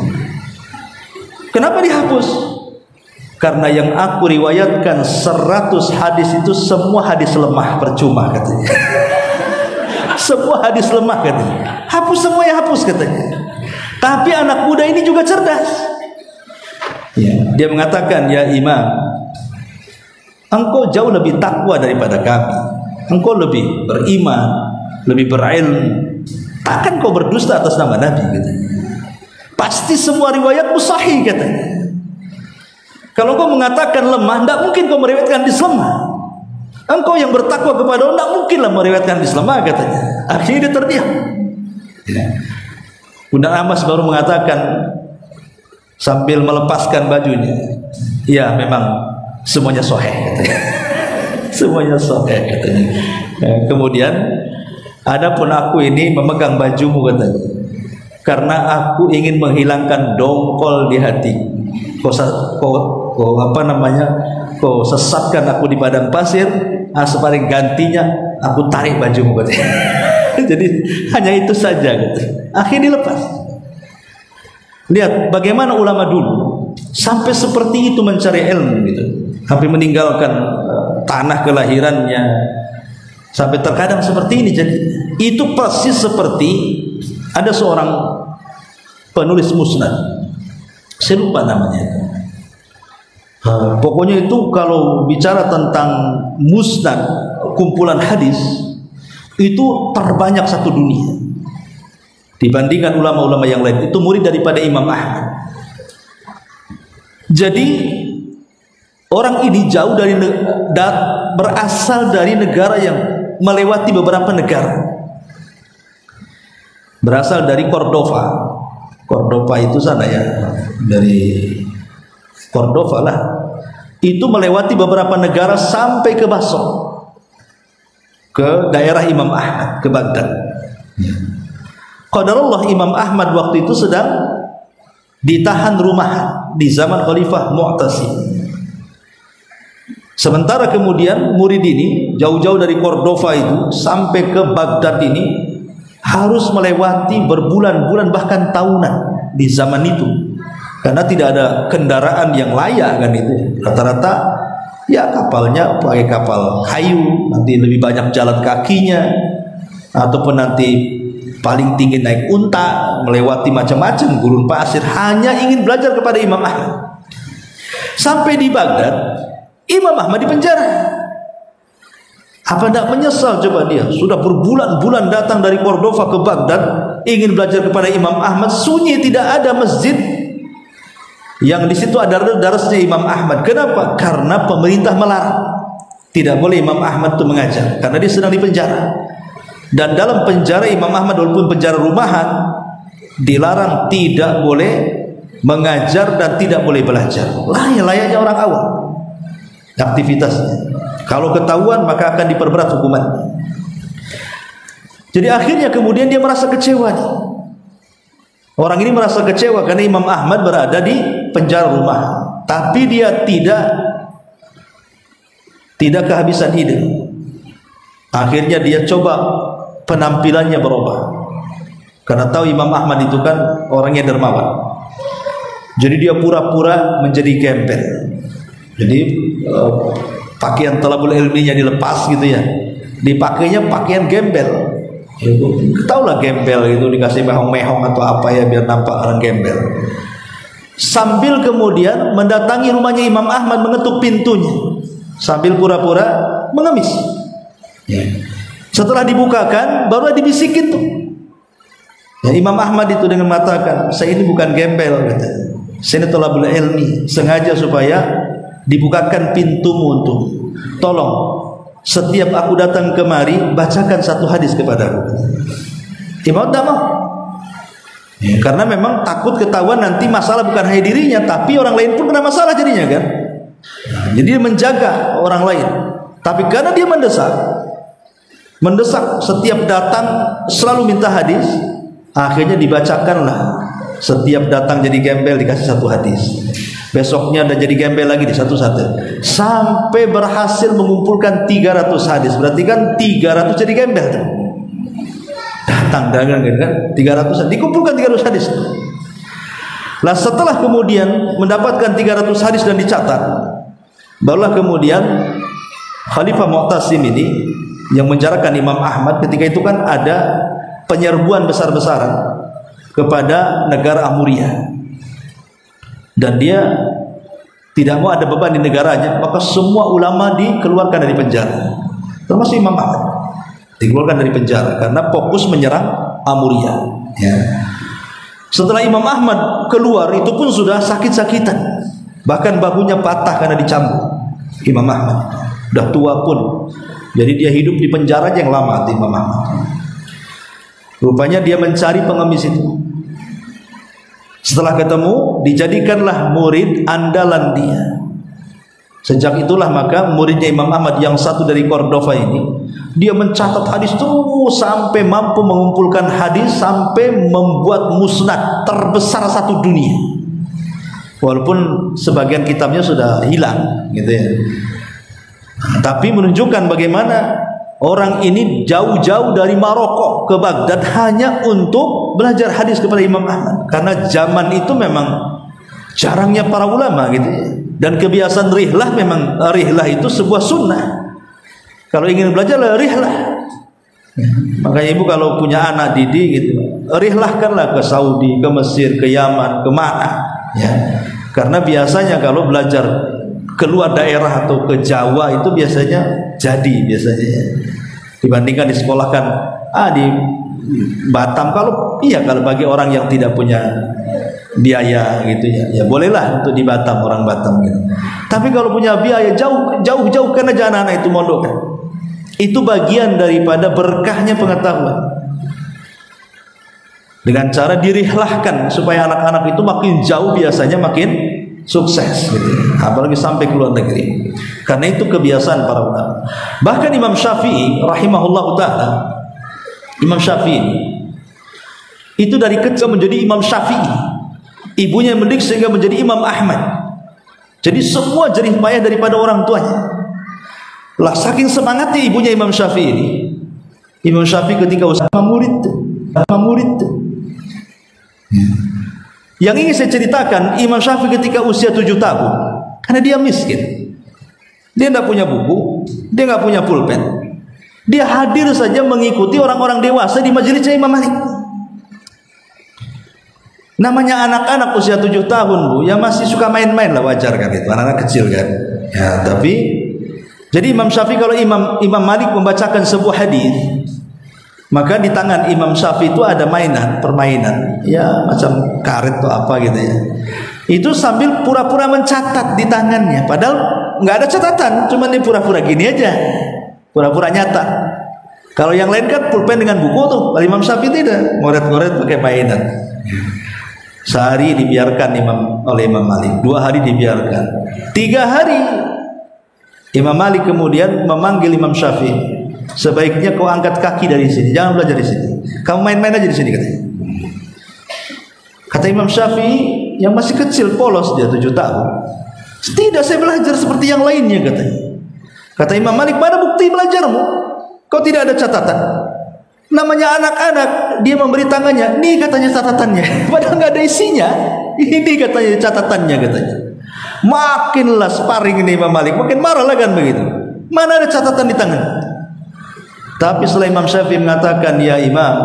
Kenapa dihapus? Karena yang aku riwayatkan 100 hadis itu semua hadis lemah, percuma katanya. Semua hadis lemah katanya. Hapus semuanya, hapus katanya. Tapi anak muda ini juga cerdas. Ya, dia mengatakan, ya Imam, engkau jauh lebih takwa daripada kami. Engkau lebih beriman, lebih berilmu. Takkan kau berdusta atas nama Nabi katanya. Pasti semua riwayatmu sahih katanya. Kalau kau mengatakan lemah, tidak mungkin kau meriwayatkan hadis lemah. Engkau yang bertakwa kepada Allah, tidak mungkinlah meriwayatkan hadis lemah, katanya. Akhirnya dia terdiam. Bunda Amas baru mengatakan sambil melepaskan bajunya, ya memang semuanya sahih, katanya. Semuanya sahih, katanya. Kemudian, adapun aku ini memegang bajumu, katanya, karena aku ingin menghilangkan dongkol di hati. Kau sesatkan aku di padang pasir, sepaling gantinya aku tarik bajumu, katanya. Jadi hanya itu saja, gitu. Akhirnya dilepas. Lihat bagaimana ulama dulu sampai seperti itu mencari ilmu, gitu. Sampai meninggalkan tanah kelahirannya, sampai terkadang seperti ini. Jadi itu persis seperti ada seorang penulis musnad, saya lupa namanya. Pokoknya itu kalau bicara tentang musnad, kumpulan hadis, itu terbanyak satu dunia dibandingkan ulama-ulama yang lain. Itu murid daripada Imam Ahmad. Jadi orang ini jauh dari berasal dari negara yang melewati beberapa negara. Berasal dari Cordova. Cordova itu sana ya, dari Cordova lah. Itu melewati beberapa negara sampai ke Basra, ke daerah Imam Ahmad, ke Baghdad. Qadarullah Imam Ahmad waktu itu sedang ditahan rumah di zaman Khalifah Mu'tasim. Sementara kemudian murid ini jauh-jauh dari Cordova itu sampai ke Baghdad ini harus melewati berbulan-bulan bahkan tahunan di zaman itu, karena tidak ada kendaraan yang layak kan itu. Rata-rata ya kapalnya pakai kapal kayu, nanti lebih banyak jalan kakinya, ataupun nanti paling tinggi naik unta, melewati macam-macam gurun pasir, hanya ingin belajar kepada Imam Ahmad. Sampai di Baghdad, Imam Ahmad di penjara. Apa tidak menyesal coba dia? Sudah berbulan-bulan datang dari Cordova ke Baghdad, ingin belajar kepada Imam Ahmad, sunyi, tidak ada masjid yang di situ ada darasnya Imam Ahmad. Kenapa? Karena pemerintah melarang, tidak boleh Imam Ahmad itu mengajar, karena dia sedang di penjara. Dan dalam penjara Imam Ahmad, walaupun penjara rumahan, dilarang tidak boleh mengajar dan tidak boleh belajar. Layaknya orang awam aktivitasnya. Kalau ketahuan maka akan diperberat hukuman. Jadi akhirnya kemudian dia merasa kecewa. Orang ini merasa kecewa karena Imam Ahmad berada di penjara rumah, tapi dia tidak kehabisan ide. Akhirnya dia coba penampilannya berubah, karena tahu Imam Ahmad itu kan orangnya dermawan. Jadi dia pura-pura menjadi gembel. Jadi pakaian talabul ilminya dilepas gitu ya, dipakainya pakaian gembel. Tahulah gembel itu, dikasih mehong-mehong atau apa ya biar nampak orang gembel. Sambil kemudian mendatangi rumahnya Imam Ahmad, mengetuk pintunya sambil pura-pura mengemis. Setelah dibukakan baru dibisikin tuh. Ya, Imam Ahmad itu dengan mengatakan, saya ini bukan gembel, katanya. Saya ini talabul ilmi, sengaja supaya dibukakan pintumu untuk tolong setiap aku datang kemari bacakan satu hadis kepadaku. Imam tidak mau, karena memang takut ketahuan nanti masalah bukan hanya dirinya, tapi orang lain pun kena masalah jadinya kan. Jadi dia menjaga orang lain, tapi karena dia mendesak setiap datang selalu minta hadis, akhirnya dibacakanlah. Setiap datang jadi gembel dikasih satu hadis, besoknya ada jadi gembel lagi di satu-satu, sampai berhasil mengumpulkan 300 hadis. Berarti kan 300 jadi gembel tuh. Datang kan 300, dikumpulkan 300 hadis. Nah setelah kemudian mendapatkan 300 hadis dan dicatat, barulah kemudian Khalifah Mu'tasim ini yang menjarakan Imam Ahmad. Ketika itu kan ada penyerbuan besar-besaran kepada negara Amuria, dan dia tidak mau ada beban di negaranya, maka semua ulama dikeluarkan dari penjara, termasuk Imam Ahmad dikeluarkan dari penjara karena fokus menyerang Amuria. Setelah Imam Ahmad keluar, itu pun sudah sakit-sakitan, Bahkan bahunya patah karena dicambuk. Imam Ahmad udah tua pun, jadi dia hidup di penjara yang lama. Imam Ahmad rupanya dia mencari pengemis itu. Setelah ketemu, dijadikanlah murid andalan dia. Sejak itulah maka muridnya Imam Ahmad yang satu dari Cordova ini, dia mencatat hadis terus sampai mampu mengumpulkan hadis, sampai membuat musnad terbesar satu dunia. Walaupun sebagian kitabnya sudah hilang gitu ya. Tapi menunjukkan bagaimana orang ini jauh-jauh dari Maroko ke Baghdad hanya untuk belajar hadis kepada Imam Ahmad. Karena zaman itu memang jarangnya para ulama gitu ya. Dan kebiasaan rihlah, memang rihlah itu sebuah sunnah. Kalau ingin belajar rihlah. Makanya ibu kalau punya anak didik gitu, rihlahkanlah ke Saudi, ke Mesir, ke Yaman, ke mana ya. Karena biasanya kalau belajar keluar daerah atau ke Jawa itu biasanya jadi dibandingkan disekolahkan di Batam. Kalau bagi orang yang tidak punya biaya gitu ya bolehlah untuk di Batam, orang Batam gitu. Tapi kalau punya biaya jauh kan aja anak-anak itu mondok kan. Itu bagian daripada berkahnya pengetahuan. Dengan cara dirihlahkan supaya anak-anak itu makin jauh biasanya makin sukses gitu. Apalagi sampai ke luar negeri. Karena itu kebiasaan para ulama. Bahkan Imam Syafi'i rahimahullah taala, Imam Syafi'i itu dari kecil menjadi Imam Syafi'i. Ibunya mendidik sehingga menjadi Imam Ahmad. Jadi semua jerih payah daripada orang tuanya. Lah saking semangatnya ibunya Imam Syafi'i ini. Imam Syafi'i ketika usia murid tuh. Yang ingin saya ceritakan, Imam Syafi'i ketika usia 7 tahun, karena dia miskin, dia tidak punya buku, dia nggak punya pulpen, dia hadir saja mengikuti orang-orang dewasa di majelisnya Imam Malik. Namanya anak-anak usia 7 tahun bu, yang masih suka main-main lah, wajar kan itu, anak-anak kecil kan. Ya, tapi jadi Imam Syafi'i kalau Imam Malik membacakan sebuah hadis, maka di tangan Imam Syafi'i itu ada permainan, ya macam karet atau apa gitu ya. Itu sambil pura-pura mencatat di tangannya, padahal nggak ada catatan, cuma dia pura-pura gini aja, pura-pura nyata. Kalau yang lain kan pulpen dengan buku tuh, Imam Syafi'i tidak, ngoret-ngoret pakai mainan. Sehari dibiarkan oleh Imam Malik, 2 hari dibiarkan, 3 hari Imam Malik kemudian memanggil Imam Syafi'i, sebaiknya kau angkat kaki dari sini, jangan belajar di sini, kamu main-main aja di sini katanya. Kata Imam Syafi'i yang masih kecil, polos, dia 7 tahun, tidak, saya belajar seperti yang lainnya katanya. Kata Imam Malik, mana bukti belajarmu? Kau tidak ada catatan. Namanya anak-anak, dia memberi tangannya, nih katanya catatannya, padahal nggak ada isinya. Ini katanya catatannya katanya. Makinlah sparring ini Imam Malik, makin marah lah kan begitu. Mana ada catatan di tangan? Tapi setelah Imam Syafi'i mengatakan, ya Imam,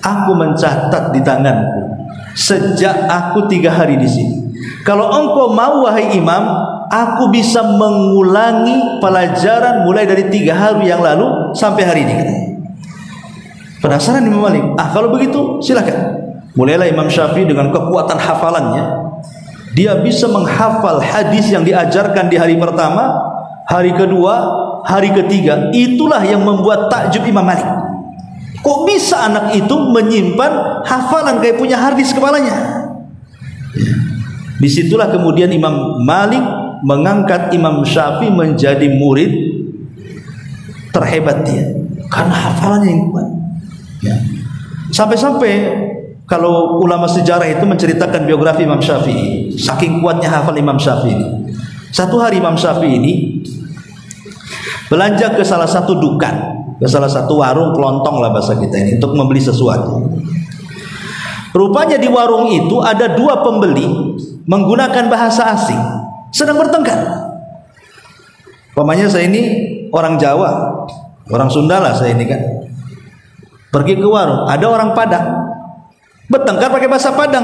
aku mencatat di tanganku sejak aku 3 hari di sini. Kalau engkau mau wahai Imam, aku bisa mengulangi pelajaran mulai dari 3 hari yang lalu sampai hari ini. Penasaran Imam Malik, kalau begitu silakan. Mulailah Imam Syafi'i dengan kekuatan hafalannya, dia bisa menghafal hadis yang diajarkan di hari pertama, hari kedua, hari ketiga. Itulah yang membuat takjub Imam Malik. Kok bisa anak itu menyimpan hafalan kayak punya harddisk kepalanya? Disitulah kemudian Imam Malik mengangkat Imam Syafi'i menjadi murid terhebat dia, karena hafalannya yang kuat. Ya. Sampai-sampai kalau ulama sejarah itu menceritakan biografi Imam Syafi'i, saking kuatnya hafal Imam Syafi'i ini. Satu hari Imam Syafi'i ini belanja ke salah satu dukan, ke salah satu warung kelontong lah bahasa kita ini, untuk membeli sesuatu. Rupanya di warung itu ada 2 pembeli menggunakan bahasa asing, sedang bertengkar. Pokoknya saya ini orang Jawa, orang Sunda lah saya ini kan. Pergi ke warung, ada orang Padang bertengkar pakai bahasa Padang.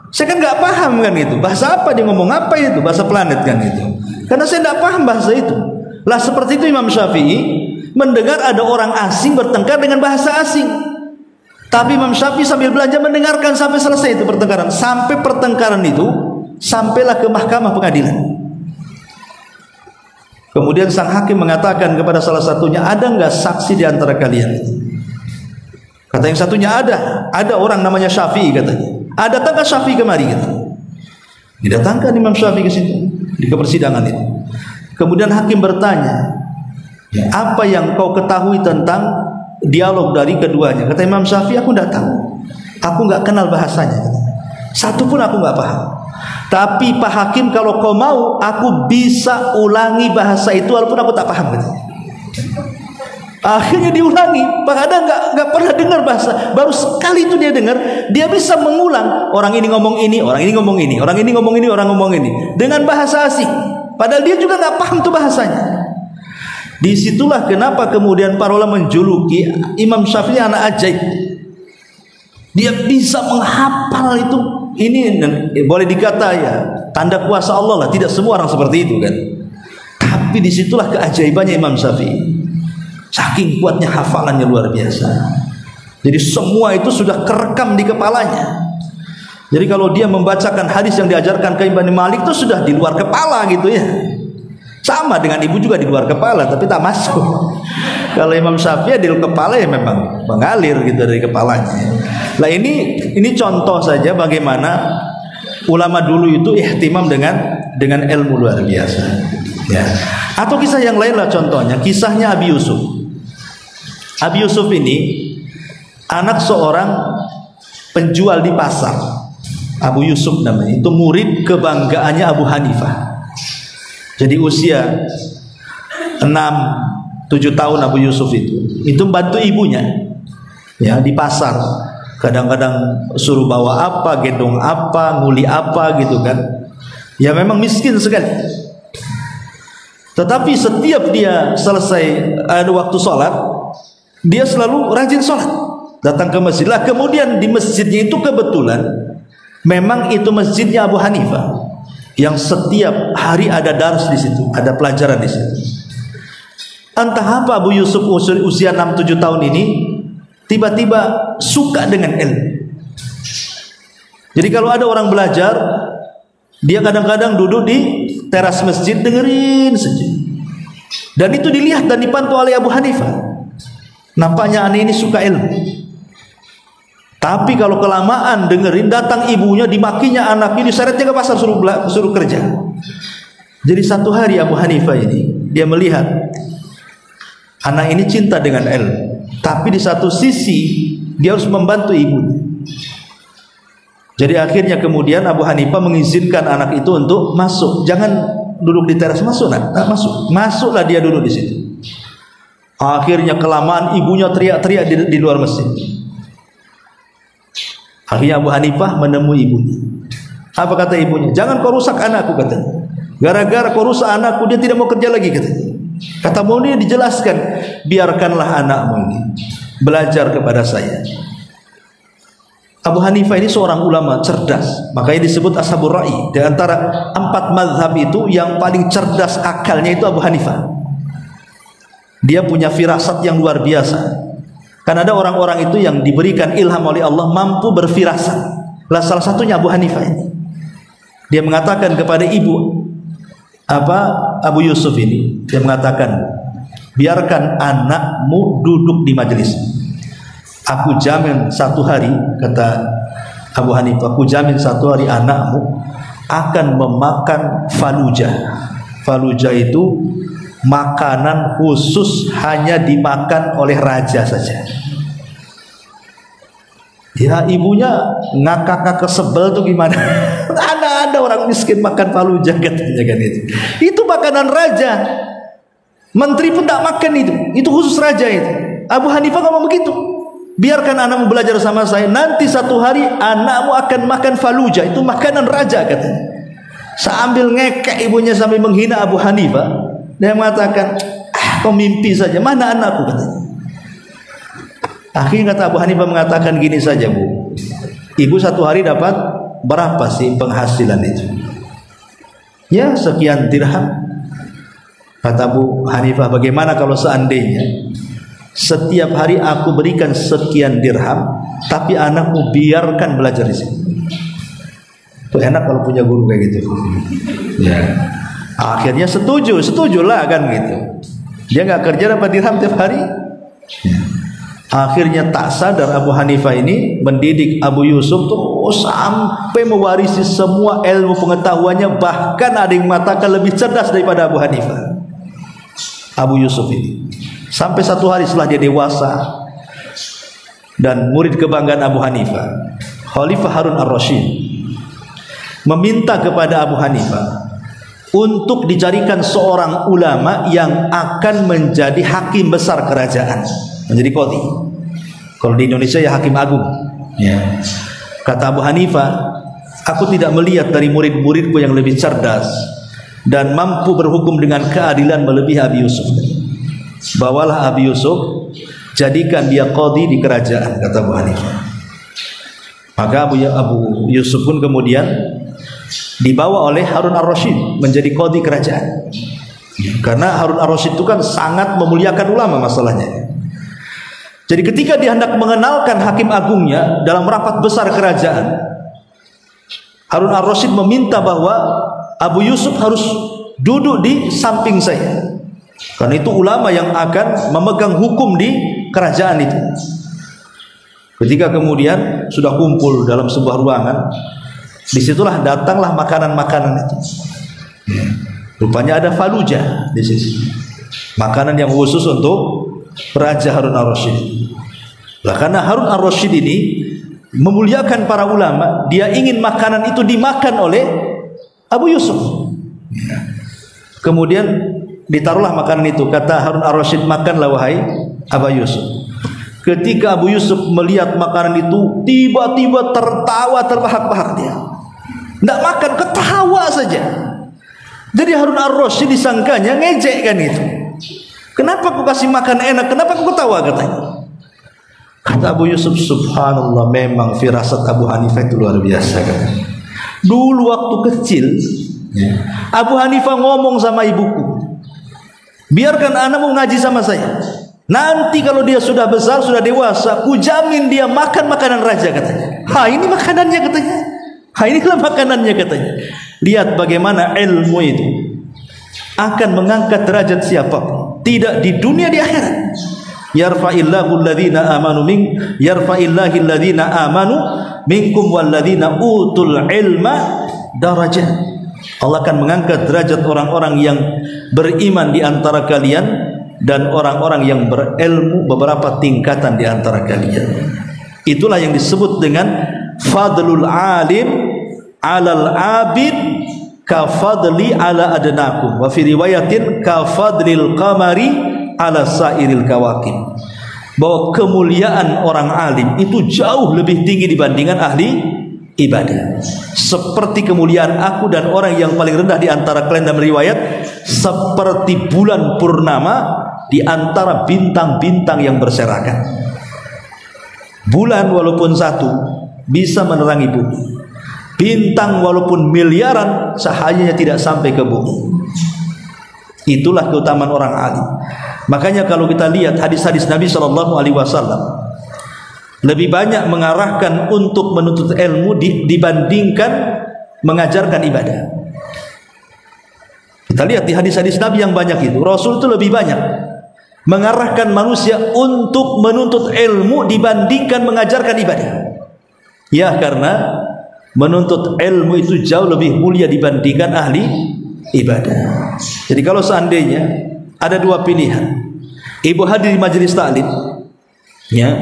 Saya kan nggak paham kan itu, bahasa apa dia ngomong, apa itu bahasa planet kan itu, karena saya nggak paham bahasa itu. Lah seperti itu Imam Syafi'i mendengar ada orang asing bertengkar dengan bahasa asing, tapi Imam Syafi'i sambil belanja mendengarkan sampai selesai itu pertengkaran. Sampai pertengkaran itu sampailah ke mahkamah pengadilan. Kemudian sang hakim mengatakan kepada salah satunya, ada nggak saksi di antara kalian? Kata yang satunya, ada orang namanya Syafi'i katanya. Datangkah Syafi'i kemari gitu. Didatangkan Imam Syafi'i ke situ di persidangan itu. Kemudian hakim bertanya, apa yang kau ketahui tentang dialog dari keduanya? Kata Imam Syafi'i, aku tidak tahu. Aku nggak kenal bahasanya. Satu pun aku nggak paham. Tapi Pak Hakim, kalau kau mau, aku bisa ulangi bahasa itu walaupun aku tak paham. Akhirnya diulangi. Pak Ada nggak pernah dengar bahasa, baru sekali itu dia dengar, dia bisa mengulang. Orang ini ngomong ini, orang ini ngomong ini, orang ini ngomong ini, orang ngomong ini dengan bahasa asing. Padahal dia juga nggak paham tuh bahasanya. Disitulah kenapa kemudian para ulama menjuluki Imam Syafi'i anak ajaib. Dia bisa menghafal itu. Ini boleh dikata ya tanda kuasa Allah lah. Tidak semua orang seperti itu kan. Tapi disitulah keajaibannya Imam Syafi'i. Saking kuatnya hafalannya luar biasa. Jadi semua itu sudah kerekam di kepalanya. Jadi kalau dia membacakan hadis yang diajarkan ke Imam Malik itu sudah di luar kepala gitu ya. Sama dengan ibu juga di luar kepala tapi tak masuk. Kalau Imam Syafi'i di luar kepala ya memang mengalir gitu dari kepalanya. Nah ini contoh saja bagaimana ulama dulu itu ihtimam dengan ilmu luar biasa. Ya. Atau kisah yang lain lah contohnya, kisahnya Abi Yusuf. Abi Yusuf ini anak seorang penjual di pasar. Abu Yusuf namanya. Itu murid kebanggaannya Abu Hanifah. Jadi usia 6-7 tahun Abu Yusuf itu bantu ibunya ya di pasar. Kadang-kadang suruh bawa apa, gendong apa, nguli apa gitu kan. Ya memang miskin sekali. Tetapi setiap dia selesai ada waktu sholat, dia selalu rajin sholat, datang ke masjid. Lah kemudian di masjidnya itu kebetulan memang itu masjidnya Abu Hanifah yang setiap hari ada dars di situ, ada pelajaran di situ. Entah apa Abu Yusuf usia 6-7 tahun ini tiba-tiba suka dengan ilmu. Jadi kalau ada orang belajar, dia kadang-kadang duduk di teras masjid dengerin saja. Dan itu dilihat dan dipantau oleh Abu Hanifah. Nampaknya anak ini suka ilmu. Tapi kalau kelamaan dengerin, datang ibunya, dimakinya anaknya, diseretnya ke pasar, suruh kerja. Jadi satu hari Abu Hanifah ini dia melihat anak ini cinta dengan ilmu, tapi di satu sisi dia harus membantu ibunya. Jadi akhirnya kemudian Abu Hanifah mengizinkan anak itu untuk masuk. Jangan duduk di teras, masuk nak, masuk. Masuklah dia duduk di situ. Akhirnya kelamaan ibunya teriak-teriak di luar masjid. Akhirnya Abu Hanifah menemui ibunya. Apa kata ibunya? Jangan kau rusak anakku katanya. Gara-gara kau rusak anakku, dia tidak mau kerja lagi katanya. Kata Moni dijelaskan, biarkanlah anakmu ini belajar kepada saya. Abu Hanifah ini seorang ulama cerdas, makanya disebut Ashabur Ra'i. Di antara 4 mazhab itu yang paling cerdas akalnya itu Abu Hanifah. Dia punya firasat yang luar biasa. Kan ada orang-orang itu yang diberikan ilham oleh Allah mampu berfirasat. Lah salah satunya Abu Hanifah ini. Dia mengatakan kepada ibu Abu Yusuf ini, dia mengatakan, biarkan anakmu duduk di majelis. Aku jamin satu hari, kata Abu Hanifah, aku jamin satu hari anakmu akan memakan falujah. Falujah itu makanan khusus hanya dimakan oleh raja saja. Ya ibunya ngakak-ngakak sebel tuh gimana? Ada orang miskin makan falujah katanya kan itu. Itu makanan raja. Menteri pun tak makan itu. Itu khusus raja itu. Abu Hanifah ngomong begitu. Biarkan anakmu belajar sama saya. Nanti satu hari anakmu akan makan falujah. Itu makanan raja katanya. Sambil ngekek ibunya sambil menghina Abu Hanifah. Dia mengatakan, kau mimpi saja. Mana anakku katanya. Akhirnya kata Abu Hanifah mengatakan gini saja bu. Ibu satu hari dapat berapa sih penghasilan itu? Ya sekian dirham. Kata Abu Hanifah, bagaimana kalau seandainya setiap hari aku berikan sekian dirham, tapi anakmu biarkan belajar di sini. Tuh enak kalau punya guru kayak gitu. Ya. Akhirnya setujulah kan gitu. Dia nggak kerja dapat dirham tiap hari. Ya. Akhirnya tak sadar Abu Hanifah ini mendidik Abu Yusuf tuh sampai mewarisi semua ilmu pengetahuannya, bahkan ada yang mengatakan lebih cerdas daripada Abu Hanifah. Abu Yusuf ini sampai satu hari setelah dia dewasa dan murid kebanggaan Abu Hanifah, Khalifah Harun ar-Rasyid meminta kepada Abu Hanifah untuk dicarikan seorang ulama yang akan menjadi hakim besar kerajaan, menjadi qadhi. Kalau di Indonesia ya hakim agung. Ya. Kata Abu Hanifah, aku tidak melihat dari murid-muridku yang lebih cerdas dan mampu berhukum dengan keadilan melebihi Abi Yusuf. Bawalah Abi Yusuf, jadikan dia qadhi di kerajaan, kata Abu Hanifah. Maka Abu Yusuf pun kemudian dibawa oleh Harun ar-Rasyid menjadi qadhi kerajaan. Karena Harun ar-Rasyid itu kan sangat memuliakan ulama masalahnya. Jadi ketika dia hendak mengenalkan hakim agungnya dalam rapat besar kerajaan, Harun ar-Rasyid meminta bahwa Abu Yusuf harus duduk di samping saya, karena itu ulama yang akan memegang hukum di kerajaan itu. Ketika kemudian sudah kumpul dalam sebuah ruangan, disitulah datanglah makanan-makanan itu. Rupanya ada faluja di sini, makanan yang khusus untuk Raja Harun ar-Rasyid. Lah karena Harun ar-Rasyid ini memuliakan para ulama, dia ingin makanan itu dimakan oleh Abu Yusuf. Kemudian ditaruhlah makanan itu. Kata Harun ar-Rasyid, makanlah wahai Abu Yusuf. Ketika Abu Yusuf melihat makanan itu, tiba-tiba tertawa terbahak-bahak dia. Tidak makan, ketawa saja. Jadi Harun ar-Rasyid disangkanya ngejek kan itu. Kenapa aku kasih makan enak, kenapa aku ketawa, katanya. Kata Abu Yusuf, subhanallah, memang firasat Abu Hanifah itu luar biasa, katanya. Dulu waktu kecil, Abu Hanifah ngomong sama ibuku, biarkan anak mau ngaji sama saya. Nanti kalau dia sudah besar, sudah dewasa, ku jamin dia makan makanan raja, katanya. Ha, ini makanannya, katanya. Ha, inilah makanannya, katanya. Lihat bagaimana ilmu itu akan mengangkat derajat siapapun, tidak di dunia, di akhirat. Yarfa'illahu alladhina amanu minkum walladzina utul ilma darajat. Allah akan mengangkat derajat orang-orang yang beriman di antara kalian dan orang-orang yang berilmu beberapa tingkatan di antara kalian. Itulah yang disebut dengan fadlul alim alal abid ka fadli ala adnakum, wa fi riwayatin ka fadlil qamari ala sairil kawakib, bahwa kemuliaan orang alim itu jauh lebih tinggi dibandingkan ahli ibadah. Seperti kemuliaan aku dan orang yang paling rendah di antara kalian, dalam riwayat seperti bulan purnama di antara bintang-bintang yang berserakan. Bulan walaupun satu bisa menerangi bumi, bintang walaupun miliaran cahayanya tidak sampai ke bumi. Itulah keutamaan orang alim. Makanya kalau kita lihat hadis-hadis Nabi SAW lebih banyak mengarahkan untuk menuntut ilmu dibandingkan mengajarkan ibadah. Kita lihat di hadis-hadis Nabi yang banyak itu, Rasul itu lebih banyak mengarahkan manusia untuk menuntut ilmu dibandingkan mengajarkan ibadah. Ya, karena menuntut ilmu itu jauh lebih mulia dibandingkan ahli ibadah. Jadi kalau seandainya ada dua pilihan, ibu hadir di majelis taklim, ya,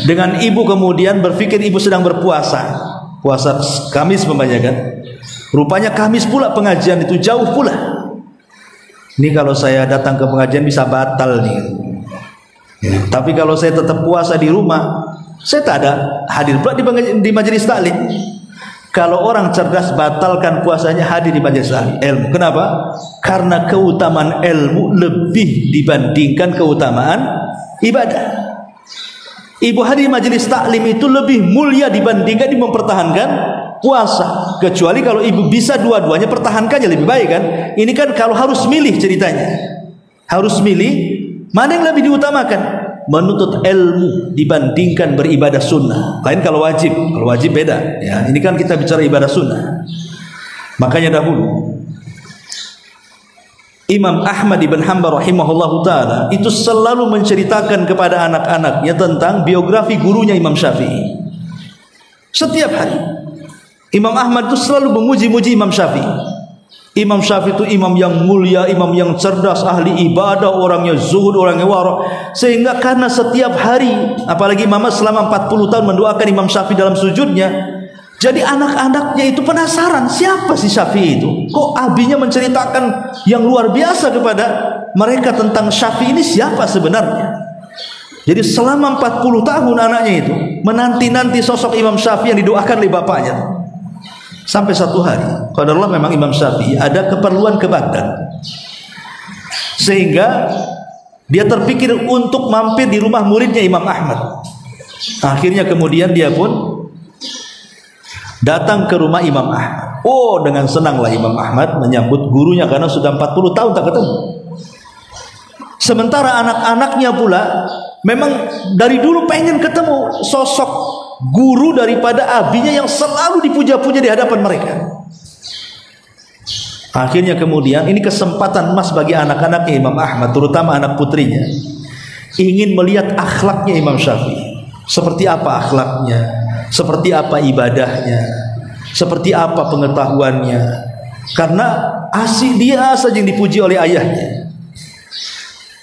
dengan ibu kemudian berpikir ibu sedang berpuasa, puasa Kamis membanyakan, rupanya Kamis pula pengajian itu jauh pula. Ini kalau saya datang ke pengajian bisa batal nih. Ya, tapi kalau saya tetap puasa di rumah, saya tak ada hadir pula di majelis taklim. Kalau orang cerdas, batalkan puasanya, hadir di majelis ilmu. Kenapa? Karena keutamaan ilmu lebih dibandingkan keutamaan ibadah. Ibu hadir di majelis taklim itu lebih mulia dibandingkan di mempertahankan puasa. Kecuali kalau ibu bisa dua-duanya, pertahankannya lebih baik kan. Ini kan kalau harus milih ceritanya, harus milih mana yang lebih diutamakan. Menuntut ilmu dibandingkan beribadah sunnah. Lain kalau wajib beda. Ya, ini kan kita bicara ibadah sunnah. Makanya dahulu Imam Ahmad ibn Hanbal rahimahullahu ta'ala itu selalu menceritakan kepada anak-anaknya tentang biografi gurunya Imam Syafi'i. Setiap hari Imam Ahmad itu selalu memuji-muji Imam Syafi'i. Imam Syafi'i itu imam yang mulia, imam yang cerdas, ahli ibadah, orangnya zuhud, orangnya wara. Sehingga karena setiap hari, apalagi Imam selama 40 tahun mendoakan Imam Syafi'i dalam sujudnya, jadi anak-anaknya itu penasaran, siapa si Syafi'i itu? Kok abinya menceritakan yang luar biasa kepada mereka tentang Syafi'i ini, siapa sebenarnya? Jadi selama 40 tahun anaknya itu menanti-nanti sosok Imam Syafi'i yang didoakan oleh bapaknya. Sampai satu hari, qadarullah memang Imam Syafi'i ada keperluan ke Baghdad, sehingga dia terpikir untuk mampir di rumah muridnya Imam Ahmad. Akhirnya kemudian dia pun datang ke rumah Imam Ahmad. Oh, dengan senanglah Imam Ahmad menyambut gurunya karena sudah 40 tahun tak ketemu. Sementara anak-anaknya pula memang dari dulu pengen ketemu sosok guru daripada abinya yang selalu dipuja-puja di hadapan mereka. Akhirnya kemudian ini kesempatan emas bagi anak-anaknya Imam Ahmad, terutama anak putrinya, ingin melihat akhlaknya Imam Syafi'i. Seperti apa akhlaknya, seperti apa ibadahnya, seperti apa pengetahuannya. Karena asih dia saja yang dipuji oleh ayahnya.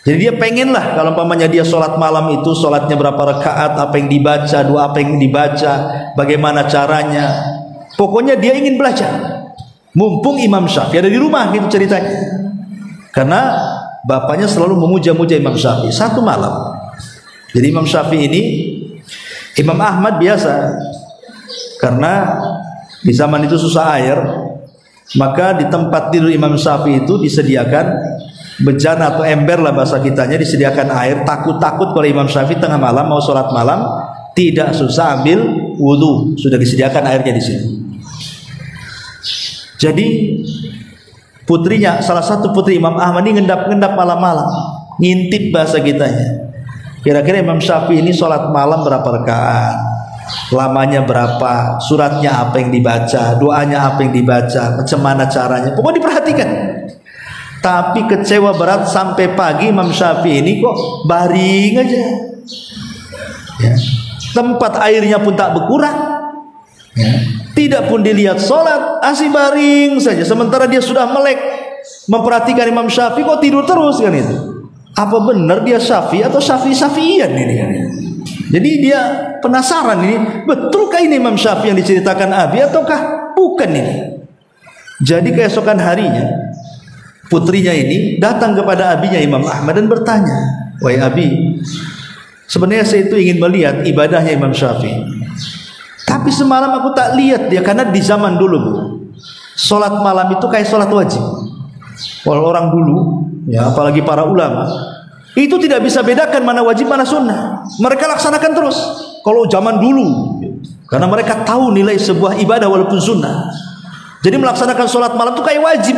Jadi dia pengenlah kalau umpamanya dia sholat malam itu sholatnya berapa rakaat, apa yang dibaca, doa apa yang dibaca, bagaimana caranya. Pokoknya dia ingin belajar. Mumpung Imam Syafi'i ada di rumah, gitu ceritanya. Karena bapaknya selalu memuja-muja Imam Syafi'i. Satu malam, jadi Imam Syafi'i ini, Imam Ahmad biasa, karena di zaman itu susah air, maka di tempat tidur Imam Syafi'i itu disediakan bejana atau ember lah bahasa kitanya, disediakan air. Takut-takut kalau Imam Syafi'i tengah malam mau sholat malam tidak susah ambil wudhu, sudah disediakan airnya di sini. Jadi putrinya, salah satu putri Imam Ahmad ini ngendap-ngendap malam-malam, ngintip bahasa kitanya. Kira-kira Imam Syafi'i ini sholat malam berapa rakaat, lamanya berapa, suratnya apa yang dibaca, doanya apa yang dibaca, macam mana caranya, pokoknya diperhatikan. Tapi kecewa berat sampai pagi Imam Syafi'i ini kok baring aja, ya. Tempat airnya pun tak berkurang, ya. Tidak pun dilihat sholat, asih baring saja. Sementara dia sudah melek memperhatikan Imam Syafi'i, kok tidur terus kan itu. Apa benar dia Syafi'i atau Syafi'ian ini kan? Jadi dia penasaran ini, betulkah ini Imam Syafi'i yang diceritakan abi ataukah bukan ini? Jadi keesokan harinya putrinya ini datang kepada abinya Imam Ahmad dan bertanya, "Wahai abi, sebenarnya saya itu ingin melihat ibadahnya Imam Syafi'i. Tapi semalam aku tak lihat dia, karena di zaman dulu, Bu, sholat malam itu kayak sholat wajib. Kalau orang dulu, ya apalagi para ulama, itu tidak bisa bedakan mana wajib mana sunnah. Mereka laksanakan terus. Kalau zaman dulu, karena mereka tahu nilai sebuah ibadah walaupun sunnah. Jadi melaksanakan sholat malam itu kayak wajib.